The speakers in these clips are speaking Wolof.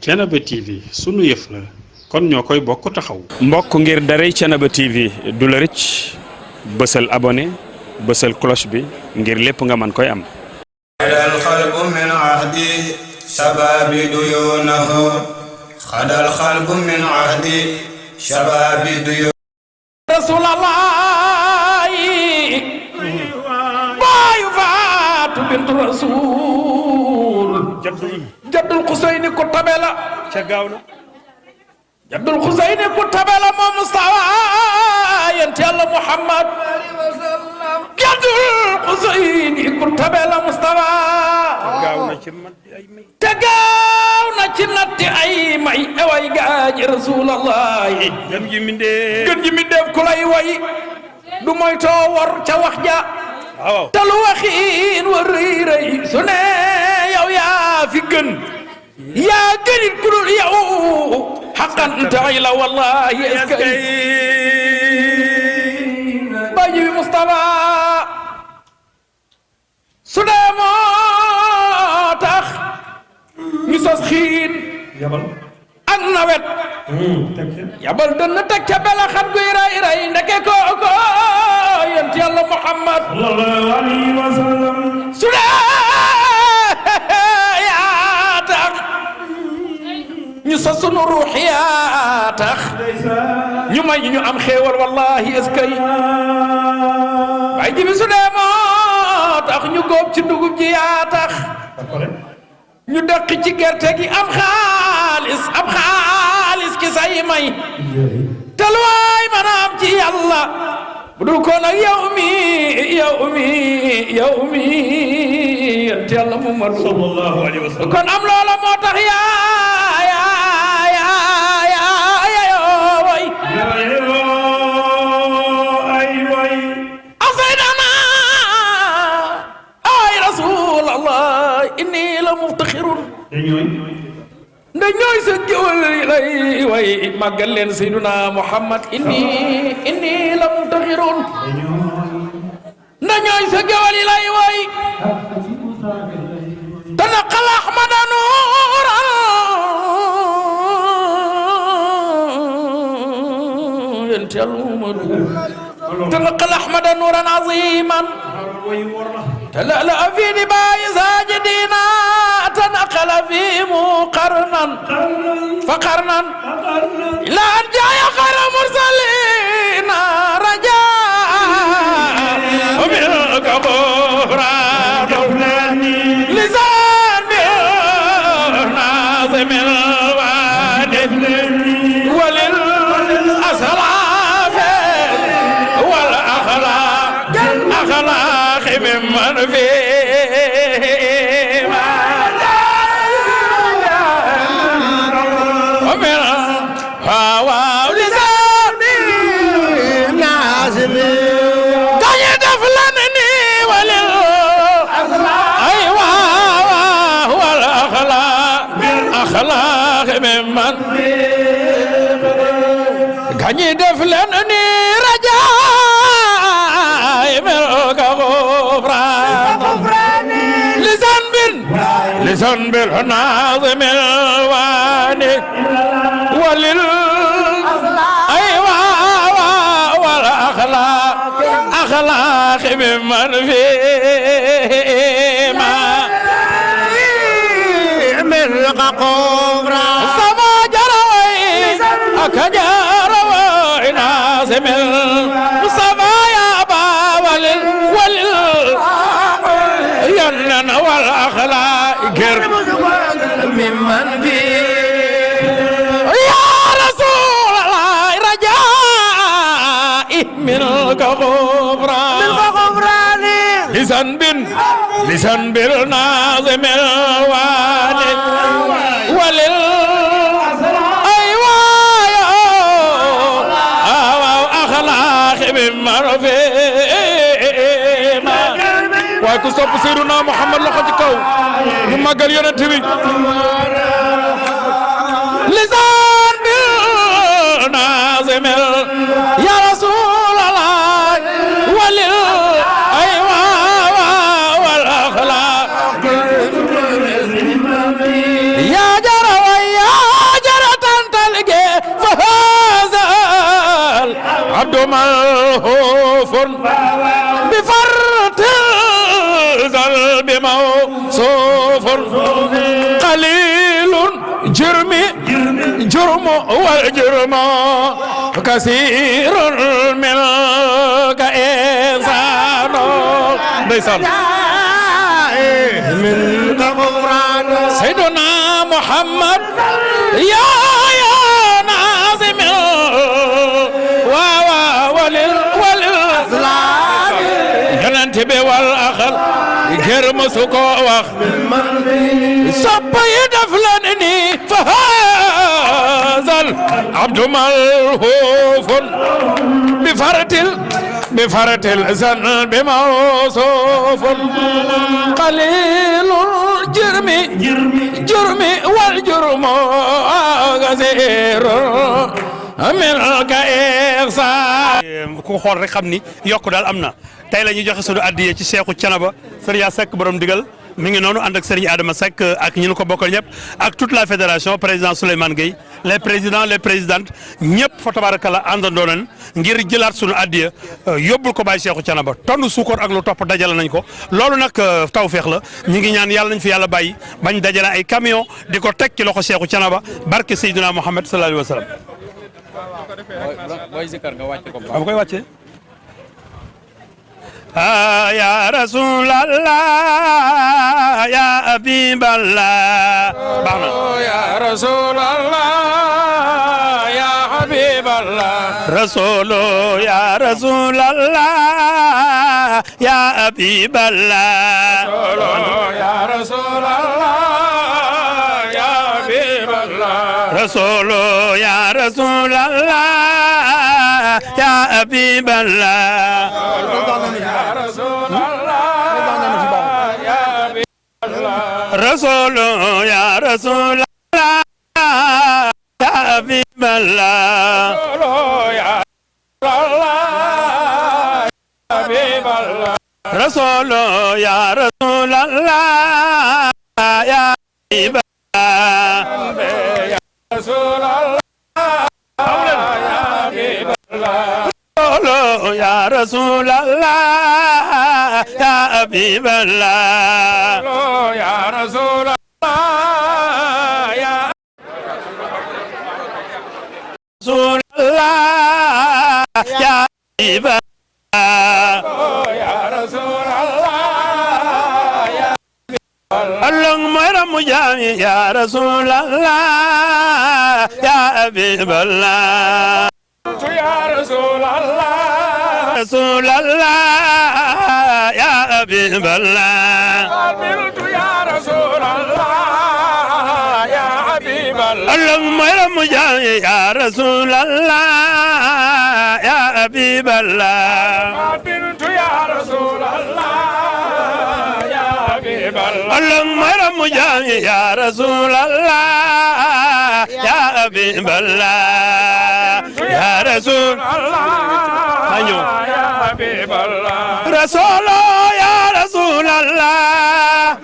Thiénaba TV sunu yëf la kon ñoo koy bokk taxaw. mbokk ngir daray Thiénaba TV du la rëcc bësal abonné bësal cloche bi ngir lépp nga mën koy am. xadal xalbu min ahdi shababi duyunahu xadal xalbu min ahdi shababi duyunahu rasulallahi baayu faatu bintu rasul jaddul xuseyni ku tabe la ca gaaw na jaddul xuseyni ku tabe la moom Mustafa yent Yàlla Muhammad jaddul xuseyni ku tabe la Mustafa te gaaw na ci natti ay may eway gaaji rasulallahi gën ji mindeef ku lay way du moy too wor ca wax ja te lu waxiin wa rëy rëy su ne yow yaa fi gën yaa gënit ku dul yow xaqan tay la wallahi eskay baji bi Mustafa su dee moo tax ñu sos xiin ak nawet yabal dënn teg ca bela xat guy ray ray ndeke kooko yent Yàlla Muhammad sallallahu alayhi wa sallam su dee yaa tax ñu sos sunu ruux yaa tax ñu may ñu am xéewal wallahi eskay bay jibi su dee moo tax ñu góob ci dugub ji yaa tax ñu dëkk ci gerte gi am xaalis ki say may te lu waay mën a am ci yàlla bu dul ko nag yow mi yent Yàlla Muhammad sallallahu alayhi wa sallam kon am loola moo tax way asaydana ay rasulallah inni la muftaxirun nda ñooy sa géwal lay way màggal leen sayduna Muhammad inni la muftaxirun nda ñooy sa géwal lay way tanaqal ahmada nuuran yent Yàlla tanaqal ahmada nuuran aziman تلألأ في دباء ساجدين تنقل فيهم قرنا فقرنا إلى أن جاء خير المرسلين رجاء ومنك غفران لسان ناظم الوالد وللأسلاف والأخلاق أخلاق ممن فيه ما ومن هو لساني نازل كان يدفلنني ولل أيوة والأخلاق ممن كان يدفلنني لسان بالناظم الواني ولل أيوة والأخلاق أخلاق ممن فيه ما من قبرا سما جروي أكجروي ناظم الصبا يا با ولل ينن والأخلاق ممن فيه يا رسول الله رجائي منك غفران لسان بالناظم الوالي ولل أيوة أخلاق ممن فيه waaye ku sopp Seydina Muhammad loxo ci kaw ñu màggal yonent bi lisaan bil naazimil ya rasulallah walil aywa wal akhlaq ya jara wa ya بفرط الذنب موصوف قليل جرم والجرم كثير منك إنسان ليسان من غفران سيدنا محمد يا ناظم وللإسلام ينتبه والأخل غير مسكو وخ صب يدفلنني فهذا العبد ملهوف بفرط الذنب موصوف قليل الجرم والجرم غزير منك إحسان ku xool rek xam ni yokk daal am na tey la ñuy joxe sunu addiye ci Seexu Canaba Serigne Seck borom digal mi ngi noonu ànd ak Serigne Adama Seck ak ñi ñu ko bokkal ñëpp ak toute la fédération président Souleymane Gueye les présidents les présidentes ñëpp fa tabarakallah àndandoo nañ ngir jëlaat sunu addiye yóbbul ko Baye Seexu Canaba tonn suukar ak lu topp dajale nañ ko loolu nag tawfeex la ñu ngi ñaan yàlla nañ fi yàlla bàyyi bañ dajale ay camion di ko teg ci loxo Seexu Canaba barke Seydina Muhammad sallallahu alayhi wa sallam. booy zikar nga wàcce ko am koy wàcce ya rasulallah ya habiballah baax na ya rasulallah ya habiballah rasulu ya rasulallah ya habiballah ya rasulallah ya habiballah rasulu ya rasulallah ya habiballah رسول يا رسول الله يا حبيب الله رسول يا رسول الله يا حبيب الله رسول يا رسول الله يا حبيب الله يا رسول الله يا رسول الله يا حبيب الله يا رسول الله يا اللهم رم جامي يا رسول الله يا حبيب الله يا رسول الله رسول الله يا حبيب الله قبلت يا رسول الله يا حبيب الله اللهم رم جامي يا رسول الله يا حبيب الله قبلت يا رسول الله يا حبيب الله اللهم رم جامي يا رسول الله يا حبيب الله يا رسول الله يا حبيب الله رسول يا رسول الله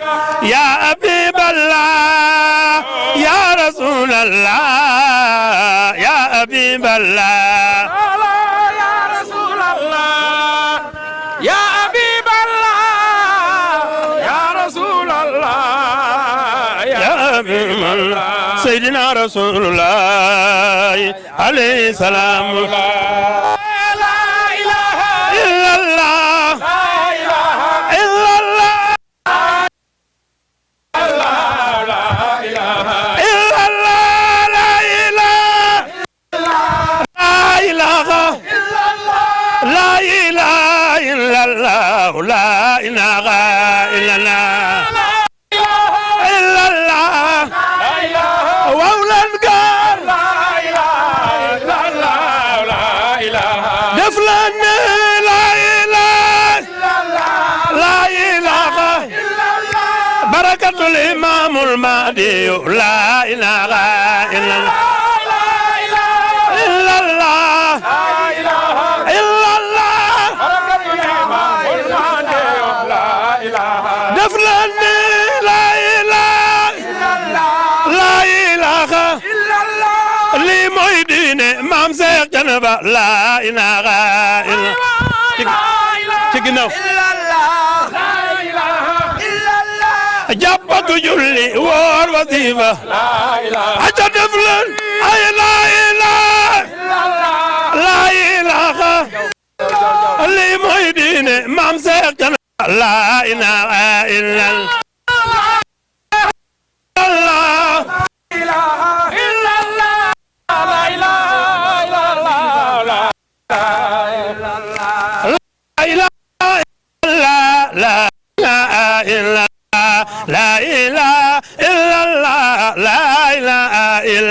يا حبيب الله يا رسول الله يا حبيب الله يا رسول الله يا حبيب الله يا رسول الله يا حبيب الله سيدنا رسول الله عليه السلام لا إله إلا الله لا إله إلا الله لا إله إلا الله لا إله لا إله لا إله إلا الله لا إله إلا الله إلا الله وأولاد قال دفلني لا إله لا إله بركة الإمام المهدي لا إله إلا الله إلا الله إلا الله دفلني لا إله لا إله لي موي دين مام شيخ جنبا لا إله إلا ci ginnaaw jàppatu julli woor wasifa aca def leen ay la ilaha lii mooy diine maam Seex Cana la ilaha illallah لا إله إلا الله لا إله إلا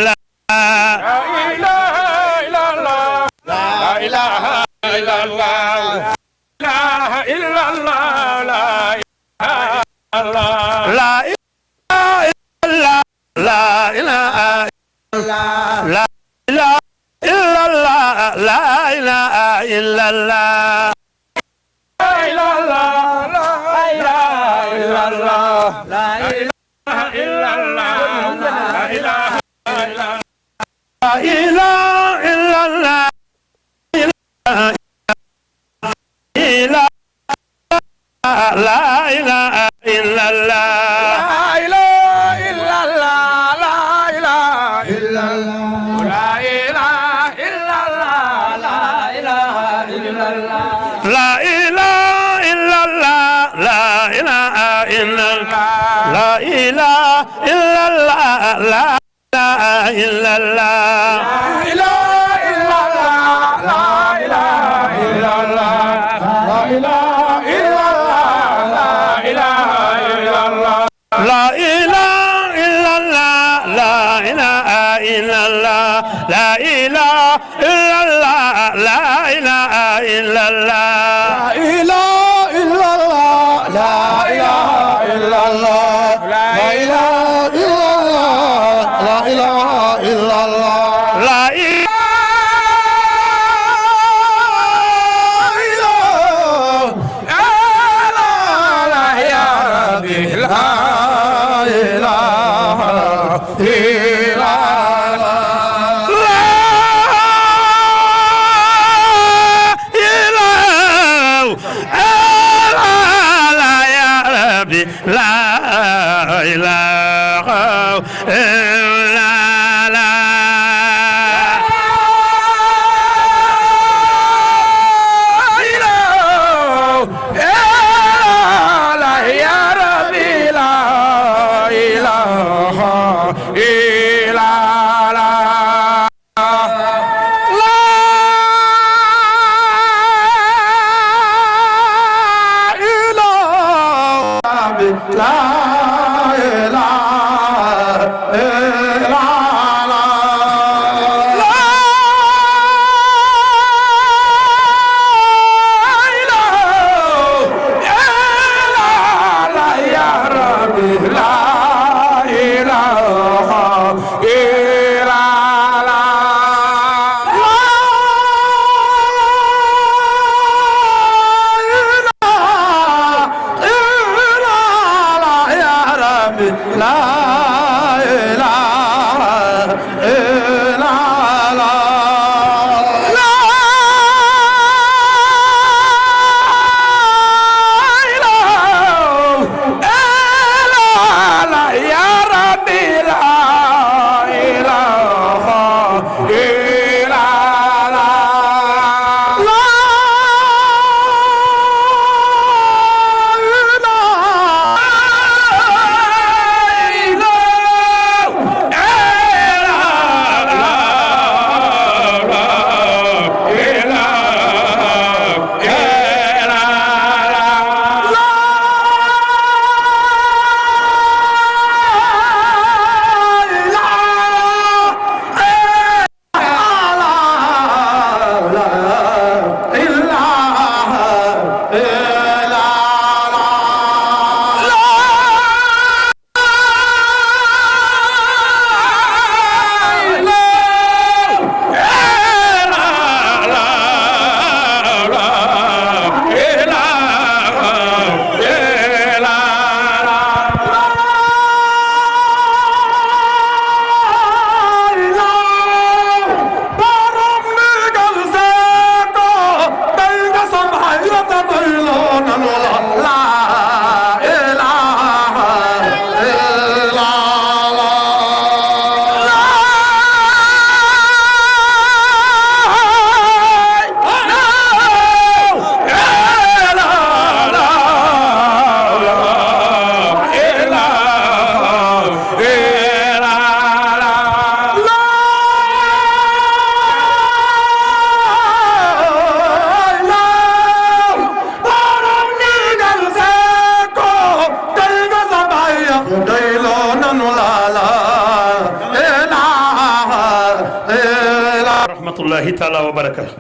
rahmatullahi taala wa barakatu.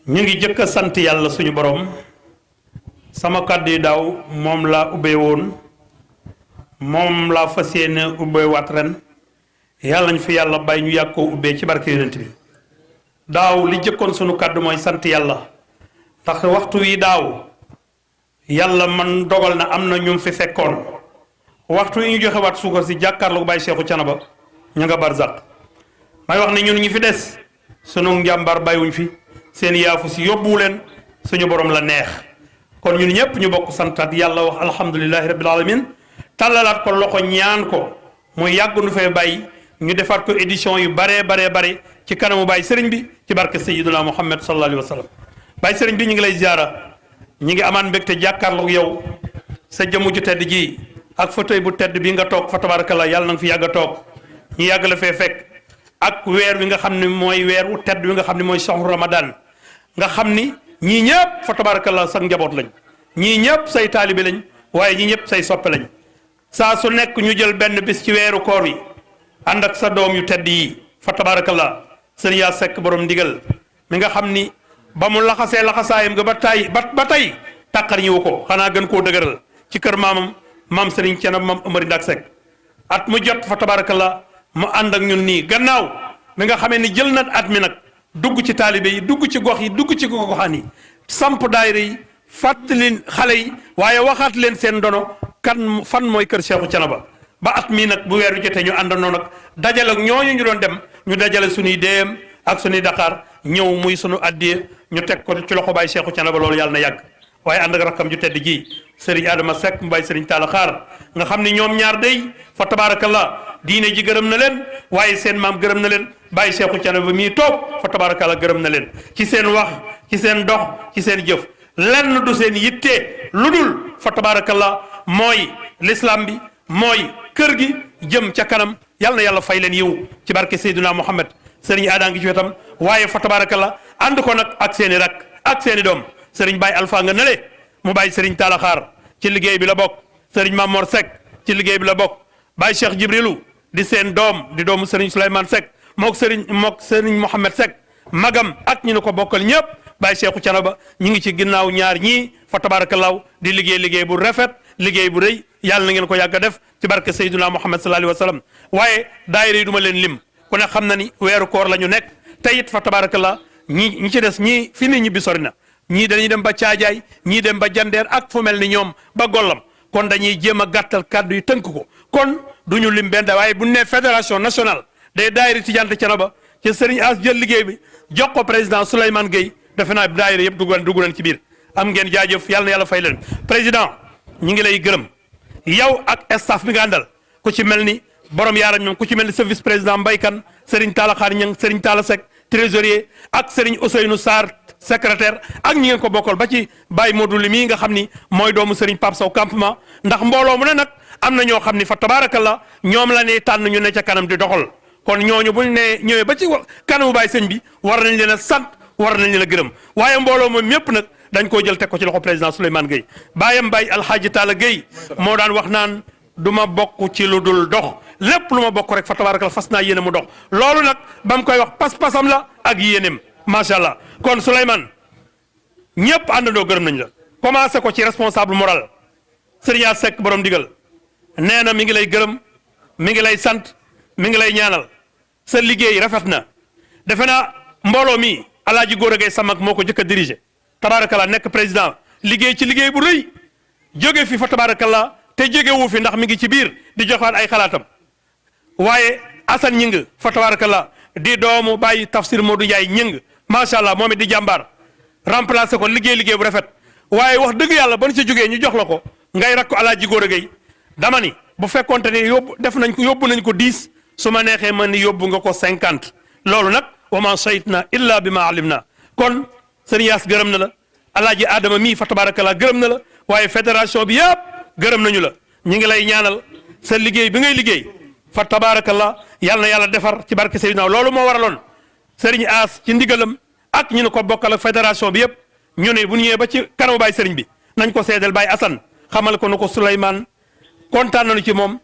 ñu ngi jëkk a sant yàlla suñu borom. sama kàddu yi daaw moom laa ubbee woon moom laa fas yéene ubbee waat ren yàlla nañ fi yàlla bàyyi ñu yàgg koo ubbee ci barke yonent bi. daaw li jëkkoon sunu kàddu mooy sant yàlla ndax waxtu wi daaw yàlla man dogal na am na ñu fi fekkoon waxtu yi ñu joxe waat suukar si jàkkaarloo Baye Cheikhou Thiénaba ñu nga barzak may wax ne ñun ñi fi des sunu njàmbaar bàyyiwuñ fi seen yaafu si yóbbuwu leen suñu borom la neex kon ñun ñëpp ñu bokk santaat yàlla wax alhamdulilahi rabbil alamin tàllalaat ko loxo ñaan ko muy yàgg nu fee bàyyi ñu defaat ko édition yu baree bare ci kanamu Baye Serigne bi ci barke Sayyiduna Muhammad sallallahu alayhi wa sallam Baye Serigne bi ñu ngi lay ziara ñi ngi amaan mbégte jàkkaarloog yow sa jëmu ju tedd ji ak fauteuil bu tedd bi nga toog fa tabarakallah yàlla na nga fi yàgg a toog ñu yàgg la fee fekk ak weer wi nga xam ne mooy weer wu tedd wi nga xam ne mooy shahru ramadan nga xam ni ñii ñëpp fa tabarakallah sa njaboot lañ ñii ñëpp say taalibe lañ waaye ñii ñëpp say soppe lañ saa su nekk ñu jël benn bis ci weeru koor wi ànd ak sa doom yu tedd yi fa tabarakallah sëñ yaa sekk borom ndigal mi nga xam ni ba mu laxasee laxasaayam nga ba tey tàqar ñëwu ko xanaa gën koo dëgëral ci kër maam Serigne Thiénaba maam Amari Ndak Seck at mu jot fa tabarakallah mu ànd ak ñun nii gannaaw mi nga xamee ni jël na at mi nag dugg ci taalibe yi dugg ci gox yi dugg ci goxaan yi samp daayira yi fàttali xale yi waaye waxaat leen seen dono fan mooy kër Cheikhou Thiénaba ba at mii nag bu weer wi jotee ñu àndandoo nag dajale ak ñooñu ñu doon dem ñu dajale suñuy déem ak suñuy Dakar ñëw muy sunu addiye ñu teg ko ci loxo Baye Cheikhou Thiénaba loolu yàlla na yàgg waaye ànd ak rakkam ju tedd ji Serigne Adama Seck mu Baye Serigne Talla Xaar nga xam ni ñoom ñaar day fa tabarakallah diine ji gërëm na leen waaye seen maam gërëm na leen Baye Cheikhou Thiénaba mii toog fa tabarakallah gërëm na leen ci seen wax ci seen dox ci seen jëf lenn du seen yitte lu dul fa tabarakallah mooy l'islam bi mooy kër gi jëm ca kanam yal na yàlla fay leen yiw ci barke Seydina Muhammad Serigne Ada ngi ci wetam waaye fa tabarakallah ànd ko nag ak seen i rak ak seen i doom Serigne Baye Alpha nga nele mu Baye Serigne Talla Xaar ci liggéey bi la bokk Serigne Mamor Seck ci liggéey bi la bokk Baye Cheikh Jibrilu di seen doom di doomu Serigne Souleymane Seck mook Serigne Mohamed Seck magam ak ñu ne ko bokkal ñëpp Baye Cheikhou Thiénaba ñu ngi ci ginnaaw ñaar ñii fa tabarakallah di liggéey bu rafet liggéey bu rëy yàlla na ngeen ko yàgg a def ci barke Seydina Muhammad sallallahu alayhi wa sallam waaye daayira yi du ma leen lim ku ne xam na ni weeru koor la ñu nekk te it fa tabarakallah ñi ci des ñii fi ni ñibbi sori na ñii dañuy dem ba caajaay ñii dem ba jandeer ak fu mel ni ñoom ba gollam kon dañuy jéem a gàttal kàddu yi tënk ko kon du ñu lim benn waaye bu ñu nee fédération nationale des daayira Tidiane Thiénaba ci Serigne As jël liggéey bi jox ko président Souleymane Gueye defe naa daayira yëpp dugg leen ci biir am ngeen jaajëf yàlla na yàlla fay leen président ñi ngi lay gërëm yow ak staff bi nga àndal ku ci mel ni borom yaaram ñoom ku ci mel ni sa vice président Mbaykan Serigne Talla Xaar Ñang Serigne Talla Seck trésorier ak Serigne Ousseynou Sarr secrétaire ak ñi ngeen ko bokkal ba ci Baye Modou li mii nga xam ni mooy doomu Serigne Pape Sow campement ndax mbooloo mu ne nag am na ñoo xam ni fa tabarakallah ñoom la ne tànn ñu ne ca kanam di doxal kon ñooñu buñ ne ñëwee ba ci kanamu Baye sëñ bi war nañ leen a sant war nañ leen a gërëm waaye mbooloo moom ñëpp nag dañ koo jël teg ko ci loxo président Souleymane Gueye baayam Baye Alhaji Talla Gueye moo daan wax naan du ma bokk ci lu dul dox lépp lu ma bokk rek fa tabarakallah fas naa yéene mu dox loolu nag ba mu koy wax pas-pasam la ak yéeneem macha allah kon Souleymane ñëpp àndandoo gërëm nañ la commencé ko ci responsable moral Serigne Seck borom digal nee na mi ngi lay gërëm mi ngi lay sant mi ngi lay ñaanal sa liggéey rafet na defe naa mbooloo mi Alaaji Góora Gay Samak moo ko jëkk a dirigé tabarakallah nekk président liggéey ci liggéey bu rëy jóge fi fa tabarakallah te jógewu fi ndax mi ngi ci biir di joxaat ay xalaatam waaye Assane Ñing fa tabarakallah di doomu bàyyi Tafsir Modou Ndiaye Ñing macha allah moom it di jàmbaar remplacé ko liggéey bu rafet waaye wax dëgg yàlla ba ñu ci jógee ñu jox la ko ngay rakk Alaaji Góora Gay dama ni bu fekkonte ni yóbbu nañ ko 10 su ma neexee man ni yóbbu nga ko 50 loolu nag wa ma shahidna illa bi ma alim na kon sëriñ Yaas gërëm na la Alaaji Adama mii fa tabarakallah gërëm na la waaye fédération bi yëpp gërëm nañu la ñu ngi lay ñaanal sa liggéey bi ngay liggéey fa tabarakallah yàlla na yàlla defar ci barke Seydina loolu moo waraloon sëriñ As ci ndigalam ak ñu ne ko bokkal ak fédération bi yëpp ñu ne bu ñu ñëwee ba ci kanamu Baye sëriñ bi nañ ko seedeel Baye Assane xamal ko nu ko Souleymane kontaan nañu ci moom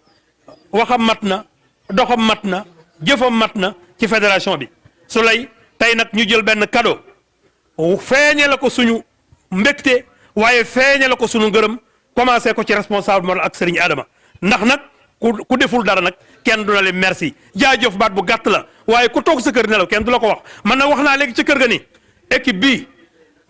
waxam mat na doxam mat na jëfam mat na ci fédération bi su lay tey nag ñu jël benn cadeau feeñe la ko suñu mbégte waaye feeñe la ko suñu ngërëm commencé ko ci responsable moral ak Serigne Adama ndax nag ku deful dara nag kenn du na leen merci jaajëf baat bu gàtt la waaye ku toog sa kër nelaw kenn du la ko wax man nag wax naa léegi ci kër ga ni équipe bii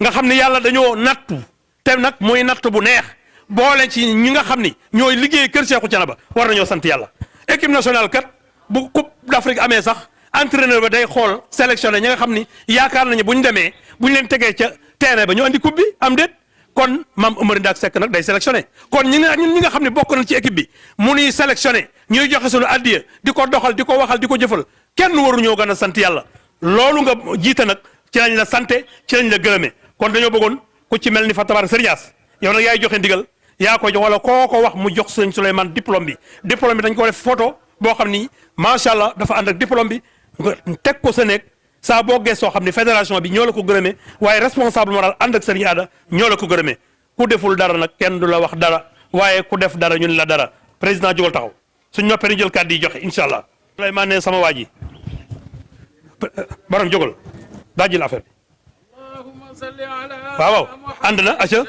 nga xam ne yàlla dañoo nattu te nag mooy natt bu neex boole ci ñi nga xam ni ñooy liggéey kër Cheikhou Thiénaba war nañoo sant yàlla équipe nationale kat bu coupe d'Afrique amee sax entraîneur ba day xool sélectionné ñi nga xam ni yaakaar nañu bu ñu demee bu ñu leen tegee ca terrain ba ñu andi coupe bi am déet kon Mame Amary Ndack Seck nag day sélectionné kon ñi nga xam ne bokk nañ ci équipe bi mu nuy sélectionné ñuy joxe sunu addiya di ko doxal di ko waxal di ko jëfal kenn waruñoo gën a sant yàlla loolu nga jiite nag ci lañ la santé ci lañ la gërëmee kon dañoo bëggoon ku ci mel ni fa tabaar Serigne As yow nag yaay joxe ndigal yaa ko jox wala koo ko wax mu jox sëñ Souleymane diplôme bi dañ ko def photo boo xam ni macha allah dafa ànd ak diplôme bi nga teg ko sa nekk saa boo gëstoo xam ne fédération bi ñoo la ko gërëmee waaye responsable moral ànd ak Serigne Ada ñoo la ko gërëmee ku deful dara nag kenn du la wax dara waaye ku def dara ñun la dara président jógal taxaw suñ noppee ñu jël kàddu yi joxe incha allah. Souleymane ne sama waa ji borom jógal daa jël affaire bi waaw waaw ànd na aca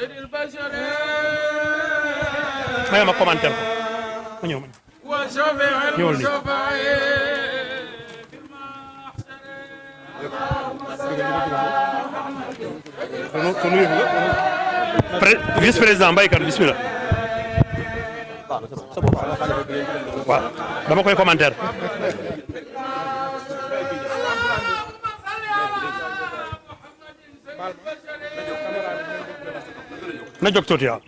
may ma commentaire ko ma ñëw ma ñëwal nii vice président Mbaykat bismillah waaw dama koy commentaire na jóg tuuti waaw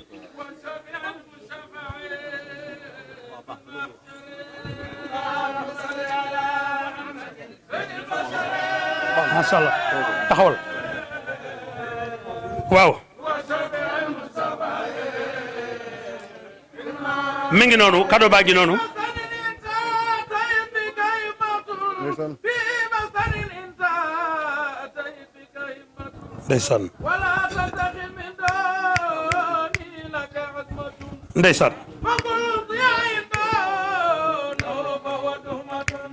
macha allah taxawal waaw mi ngi noonu cadeau baa ngi noonu ndeysaan ndeysaan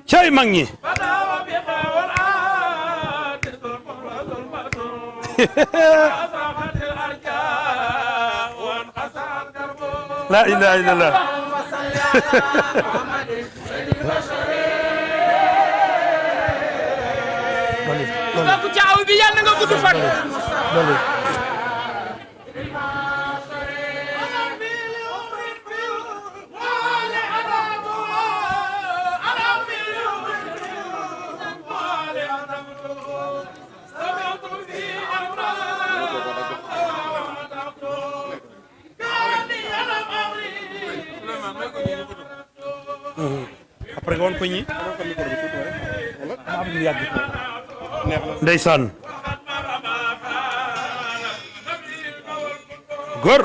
cay mag ñi la ilaha illallah ku caaw bi yàlla nga gudd fan après nga woon ko ñi ndeysaan góor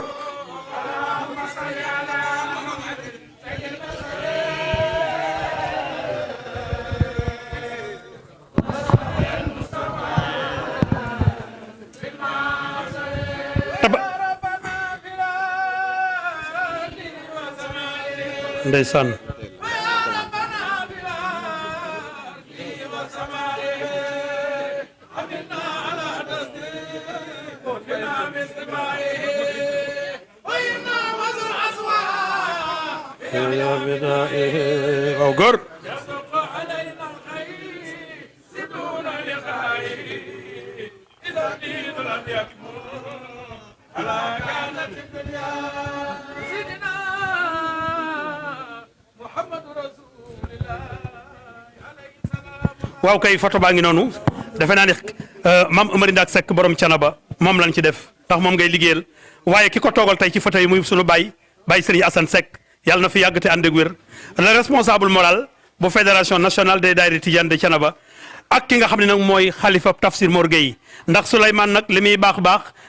ndeysaan waaw góor waaw kay photo baa ngi noonu defe naa ne Mame Amary Ndack Seck borom Thiénaba moom lañ ci def ndax moom ngay liggéeyal waaye ki ko toogal tey ci photo yi muy sunu baay Serigne Assane Seck yàlla na fi yàgg te ànd ak wér le responsable moral bu fédération nationale des daayira Tidiane de Thiénaba ak ki nga xam ne nag mooy xalifa Tafsir Mor Gueye ndax Souleymane nag li muy baax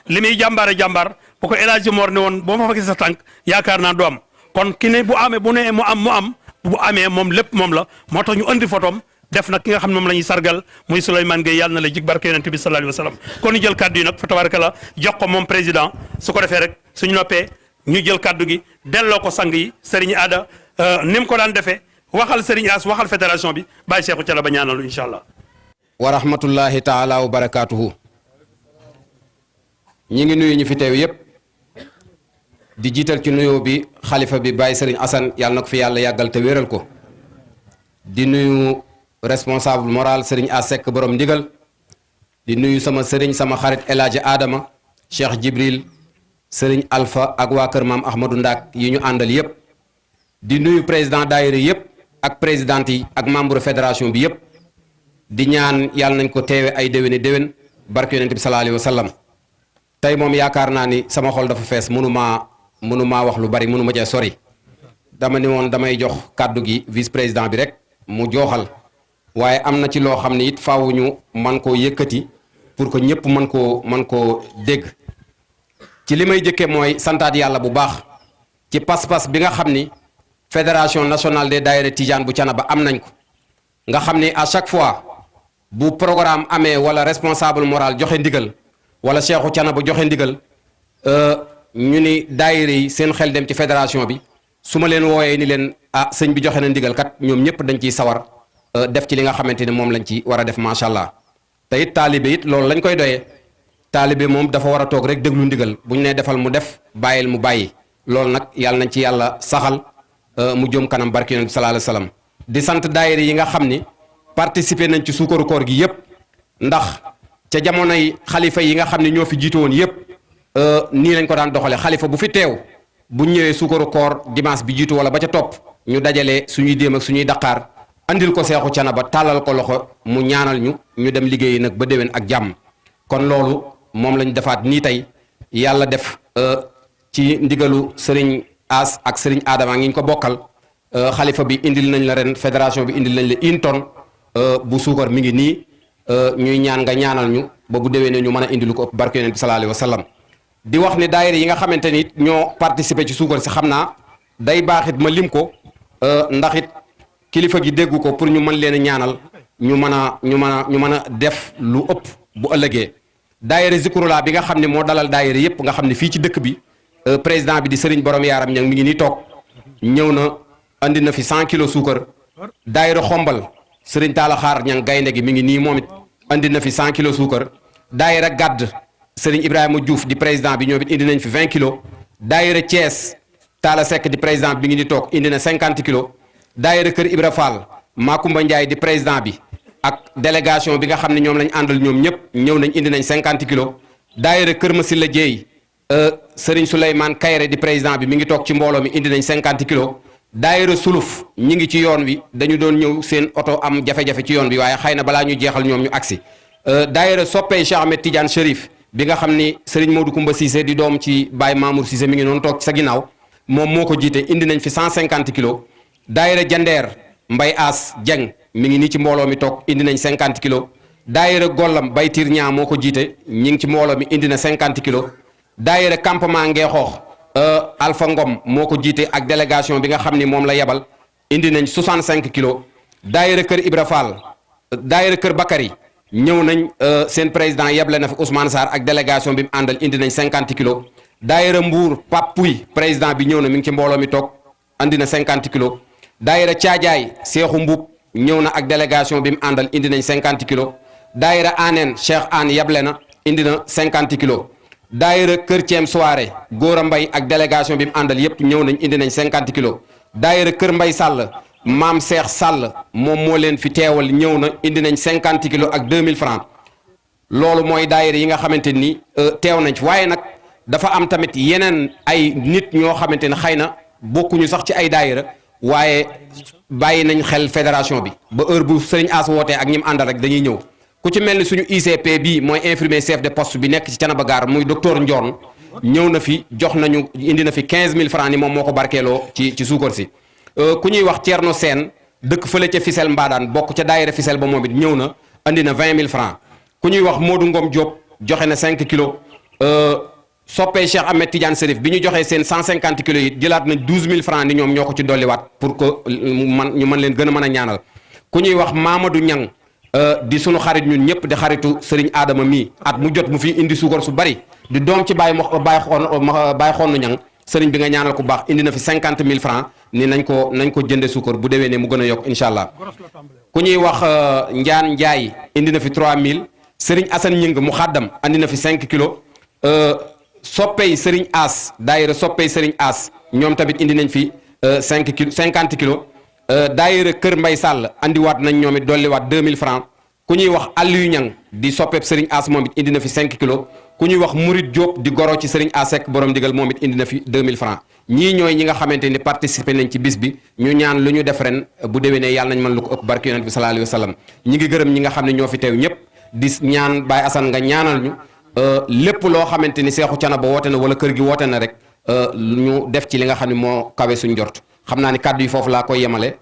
li muy jàmbaare jàmbaar bu ko El Hadji Mor ne woon boo ma fa gis sa tànk yaakaar naa du am kon ki ne bu amee bu ne mu am bu amee moom lépp moom la moo tax ñu andi photom def nag ki nga xam ne moom la ñuy sargal muy Souleymane Gueye yàlla na la jig barke yonent bi sallallahu alayhi wa sallam kon ñu jël kaddu yi nag fa tabarakalla jox ko moom président su ko defee rek suñu noppee ñu jël kaddu gi delloo ko sang yi Serigne Ada ni mu ko daan defee waxal Serigne As waxal fédération bi bàyyi Cheikhou Thiénaba ñaanalu incha allah. wa rahmatullahi taala wa barakaatuhu. ñi ngi nuyu ñu fi teew yépp di jiital ci nuyoo bi xalifa bi Baye Serigne Assane yàlla na ko fi yàlla yàggal te wéral ko. di nuyu responsable moral Serigne Asek borom ndigal. di nuyu sama Serigne sama xarit El Hadji Adama Cheikh Jibril Serigne Alpha ak waa kër maam Ahmadou Ndak yi ñu àndal yépp. di nuyu président daayira yépp ak présidente yi ak membre fédération bi yépp. di ñaan yàlla nañ ko teewe ay déwéni déwén barke yonent bi sallallahu alayhi wa sallam. tey moom yaakaar naa ni sama xol dafa fees mënumaa wax lu bari mënuma cee sori. dama ni woon damay jox kàddu gi vice président bi rek mu jooxal waaye am na ci loo xam ne it faaw ñu man koo yëkkati pour que ñëpp mën koo dégg. ci li may jëkkee mooy santaat yàlla bu baax ci pas-pas bi nga xam ni fédération nationale des daayira Tidiane bu Thiénaba am nañ ko nga xam ni à chaque fois bu programme amee wala responsable moral joxe ndigal wala Cheikhu Thiénaba joxe ndigal ñu ni daayira yi seen xel dem ci fédération bi su ma leen wooyee ni leen sëñ bi joxe na ndigal kat ñoom ñëpp dañ ciy sawar def ci li nga xamante ni moom lañ ci war a def macha allah te it taalibe it loolu lañ koy doyee taalibe moom dafa war a toog rek déglu ndigal bu ñu nee defal mu def bàyyil mu bàyyi loolu nag yàlla nañ ci yàlla saxal mu jëm kanam barke yonent bi sallallahu alayhi wasallam di sant daayira yi nga xam ni participer nañ ci suukaru koor gi yëpp ndax ca jamonoy xalifa yi nga xam ne ñoo fi jiitu woon yëpp nii lañ ko daan doxale xalifa bu fi teew bu ñëwee suukaru koor dimanche bi jiitu wala ba ca topp ñu dajale suñuy déem ak suñuy daqaar andil ko Seexu Thiénaba tàllal ko loxo mu ñaanal ñu dem liggéeyi nag ba déwén ak jàmm kon loolu moom lañ defaat nii tey yàlla def ci ndigalu Serigne As ak Serigne Adama ngi ñu ko bokkal xalifa bi indil nañ la ren fédération bi indil nañ la une tonne bu suukar mi ngi nii ñuy ñaan nga ñaanal ñu ba bu déwénee ñu mën a indi lu ko ëpp barke yonent bi sallallahu alayhi wa sallam di wax ne daayira yi nga xamante ni ñoo participer ci suukar si xam naa day baaxit ma lim ko ndax it kilifa gi déggu ko pour ñu mën leen a ñaanal ñu mën a def lu ëpp bu ëllëgee daayira Zikrullah bi nga xam ne moo dalal daayira yëpp nga xam ne fii ci dëkk bi président bi di Serigne Borom Yaaram ñang mi ngi nii toog ñëw na andi na fi 100 kilos suukar daayira xombal Serigne Talla Xaar ñang gaynde gi mi ngi nii moom it andi na fi 100 kilos suukar daayira gàdd Serigne Ibrahima Diouf di président bi ñoom it indi nañ fi 20 kilos daayira Thiès Talla Seck di président bi ngi ni toog indi na 50 kilos daayira Kër Ibra Fall Makumba Ndiaye di président bi ak délégation bi nga xam ne ñoom lañ àndal ñoom ñëpp ñëw nañ indi nañ 50 kilos daayira Kër Masilla Dieye Serigne Souleymane Kayre di président bi mi ngi toog ci mbooloo mi indi nañ 50 kilos daayira Suluf ñi ngi ci yoon wi dañu doon ñëw seen oto am jafe-jafe ci yoon bi waaye xëy na balaa ñu jeexal ñoom ñu agsi daayira soppey Cheikh Ahmed Tidiane Chérif bi nga xam ni Serigne Modou Koumba Cissé di doom ci Baye Mamour Cissé mi ngi noonu toog ci sa ginnaaw moom moo ko jiite indi nañ fi 150 kilos daayira Jandeer Mbay As Dieng mi ngi nii ci mbooloo mi toog indi nañ 50 kilos daayira Gollam Baytir Ñaa moo ko jiite ñi ngi ci mbooloo mi indi na 50 kilos daayira campement Ngeexoox Alpha Ngom moo ko jiite ak délégation bi nga xam ni moom la yebal indi nañ 65 kilos daayira Kër Ibra Fall daayira Kër Bakary ñëw nañ seen président yeble na fi Ousmane Sarr ak délégation bi mu àndal indi nañ 50 kilos daayira Mbour Pape Pouy président bi ñëw na mi ngi ci mbooloo mi toog andi na 50 kilos daayira Caajaay Seexu Mbub ñëw na ak délégation bi mu àndal indi nañ 50 kilos daayira Anen Cheikh Anne yeble na indi na 50 kilos daayira Kër Thiem Soirée Góora Mbay ak délégation bi mu àndal yépp ñëw nañ indi nañ 50 kilos daayira Kër Mbay Sall maam Cheikh Sall moom moo leen fi teewal ñëw na indi nañ 50 kilos ak 2000 francs loolu mooy daayira yi nga xamante ni teew nañ ci waaye nag dafa am tamit yeneen ay nit ñoo xamante ne xëy na bokkuñu sax ci ay daayira waaye bàyyi nañ xel fédération bi ba heure bu sëriñ As wootee ak ñi mu àndal rek dañuy ñëw ku ci mel ni suñu ICP bii mooy infirmier chef de poste bi nekk ci Thiénaba Gare muy docteur Ndion ñëw na fi jox nañu indi na fi 15000 francs ni moom moo ko barkeeloo ci suukar si ku ñuy wax Thierno Sène dëkk fële ca Fissel Mbadaan bokk ca daayira Fissel ba moom it ñëw na andi na 20000 francs ku ñuy wax Modou Ngom Diop joxe na 5 kilos soppee Cheikh Ahmed Tidiane Chérif bi ñu joxee seen 150 kilos yi jëlaat nañ 12000 francs ni ñoom ñoo ko ci dolliwaat pour que ñu mën leen gën a mën a ñaanal ku ñuy wax Mamadou Niang di sunu xarit ñun ñëpp di xaritu Serigne Adama mii at mu jot mu fi indi suukar su bari di doom ci Baye Xonn Niang Serigne bi nga ñaanal ku baax indi na fi 50000 francs ni nañ ko jënde suukar bu déwénee mu gën a yokk incha allah. ku ñuy wax Njaan Njaay indi na fi 3000 Serigne Assane Ñing mu xàddam andi na fi 5 kilos soppey Serigne As daayira soppey Serigne As ñoom tamit indi nañ fi 5 kilos 50 kilos daayira Kër Mbay Sall andiwaat nañ ñoom it dolliwaat 2000 francs ku ñuy wax Aliou Ñang di soppeeb Serigne As moom it indi na fi 5 kilos ku ñuy wax Murit Diop di goro ci Serigne As Seck borom digal moom it indi na fi 2000 francs ñii ñooy ñi nga xamante ni participer nañ ci bis bi ñu ñaan lu ñu def ren bu déwénee yàlla nañ mën lu ko ëpp barke yonent bi sallallahu alayhi wa sallam ñi ngi gërëm ñi nga xam ne ñoo fi teew ñëpp di ñaan Baye Assane nga ñaanal ñu lépp loo xamante ni Seexu Canaba woote na wala kër gi woote na rek ñu def ci li nga xam ne moo kawe suñ njort xam naa ni kàddu yi foofu laa koy yemale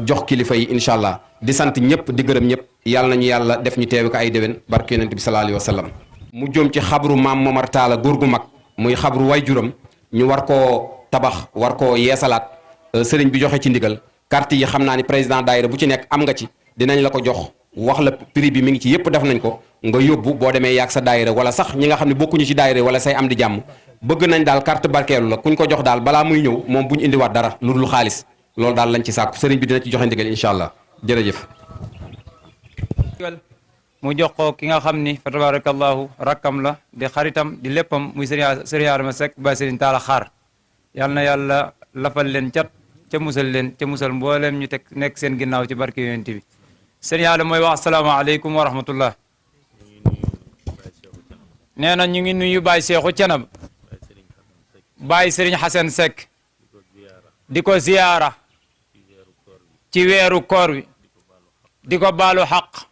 jox kilifa yi incha allah di sant ñëpp di gërëm ñëpp yàlla nañu yàlla def ñu teew ko ay déwén barke yonent bi sallallahu alayhi wa sallam mu jëm ci xabru maam Momar Talla góor gu mag muy xabru wayjuram ñu war koo tabax war koo yeesalaat sëriñ bi joxe ci ndigal carte yi xam naa ni président daayira bu ci nekk am nga ci dinañ la ko jox wax la prix bi mi ngi ci yëpp def nañ ko nga yóbbu boo demee yaag sa daayira wala sax ñi nga xam ne bokkuñu ci daayira wala say am di jàmm bëgg nañ daal carte barkeelu la kuñ ko jox daal balaa muy ñëw moom bu ñu indiwaat dara lu dul xaalis loolu daal lañ ci sàkku sëriñ bi dina ci joxe ndigal incha allah jërëjëf. mu jox ko ki nga xam ni fa tabarakallahu rakkam la di xaritam di léppam muy sëriñ Adama Seck ba sëriñ Talla Xaar yal na yàlla lafal leen cat ca musal mboolem ñu teg nekk seen ginnaaw ci barke yonent bi sëriñ Adama mooy wax asalaamaaleykum wa rahmatullah nee na ñu ngi nuyu Baye Seexu Canaba Baye sëriñ Xasan Seck di ko ziyaara ci weeru koor wi di ko baalu xaq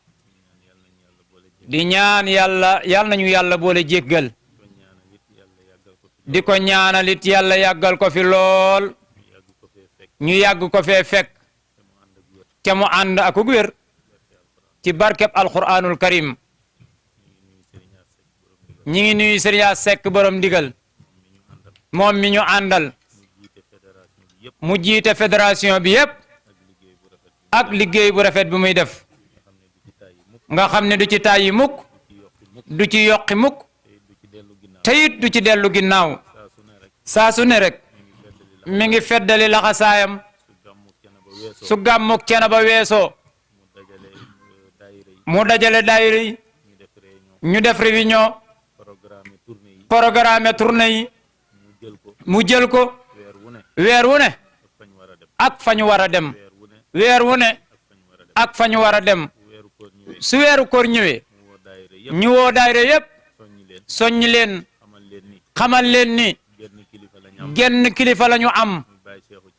di ñaan yàlla nañu yàlla boole jéggal di ko ñaanalit yàlla yàggal ko fi lool ñu yàgg ko fee fekk ca mu ànd ak wér ci barkeb alquranul karim ñi ngi nuyu Serigne Seck borom ndigal moom mi ñu àndal mu jiite fédération bi yépp ak liggéey bu rafet bi muy def nga xam ne du ci tàyyi mukk du ci yokki mukk te it du ci dellu ginnaaw saa su ne rek mi ngi feddali laxasaayam su gàmmuk Canaba weesoo mu dajale daayira yi ñu def réunion programme tournée yi mu jël ko weer wu ne ak fa ñu war a dem weer wu ne ak fa ñu war a dem su weeru koor ñëwee ñu woo daayira yépp soññi leen xamal leen ni genn kilifa la ñu am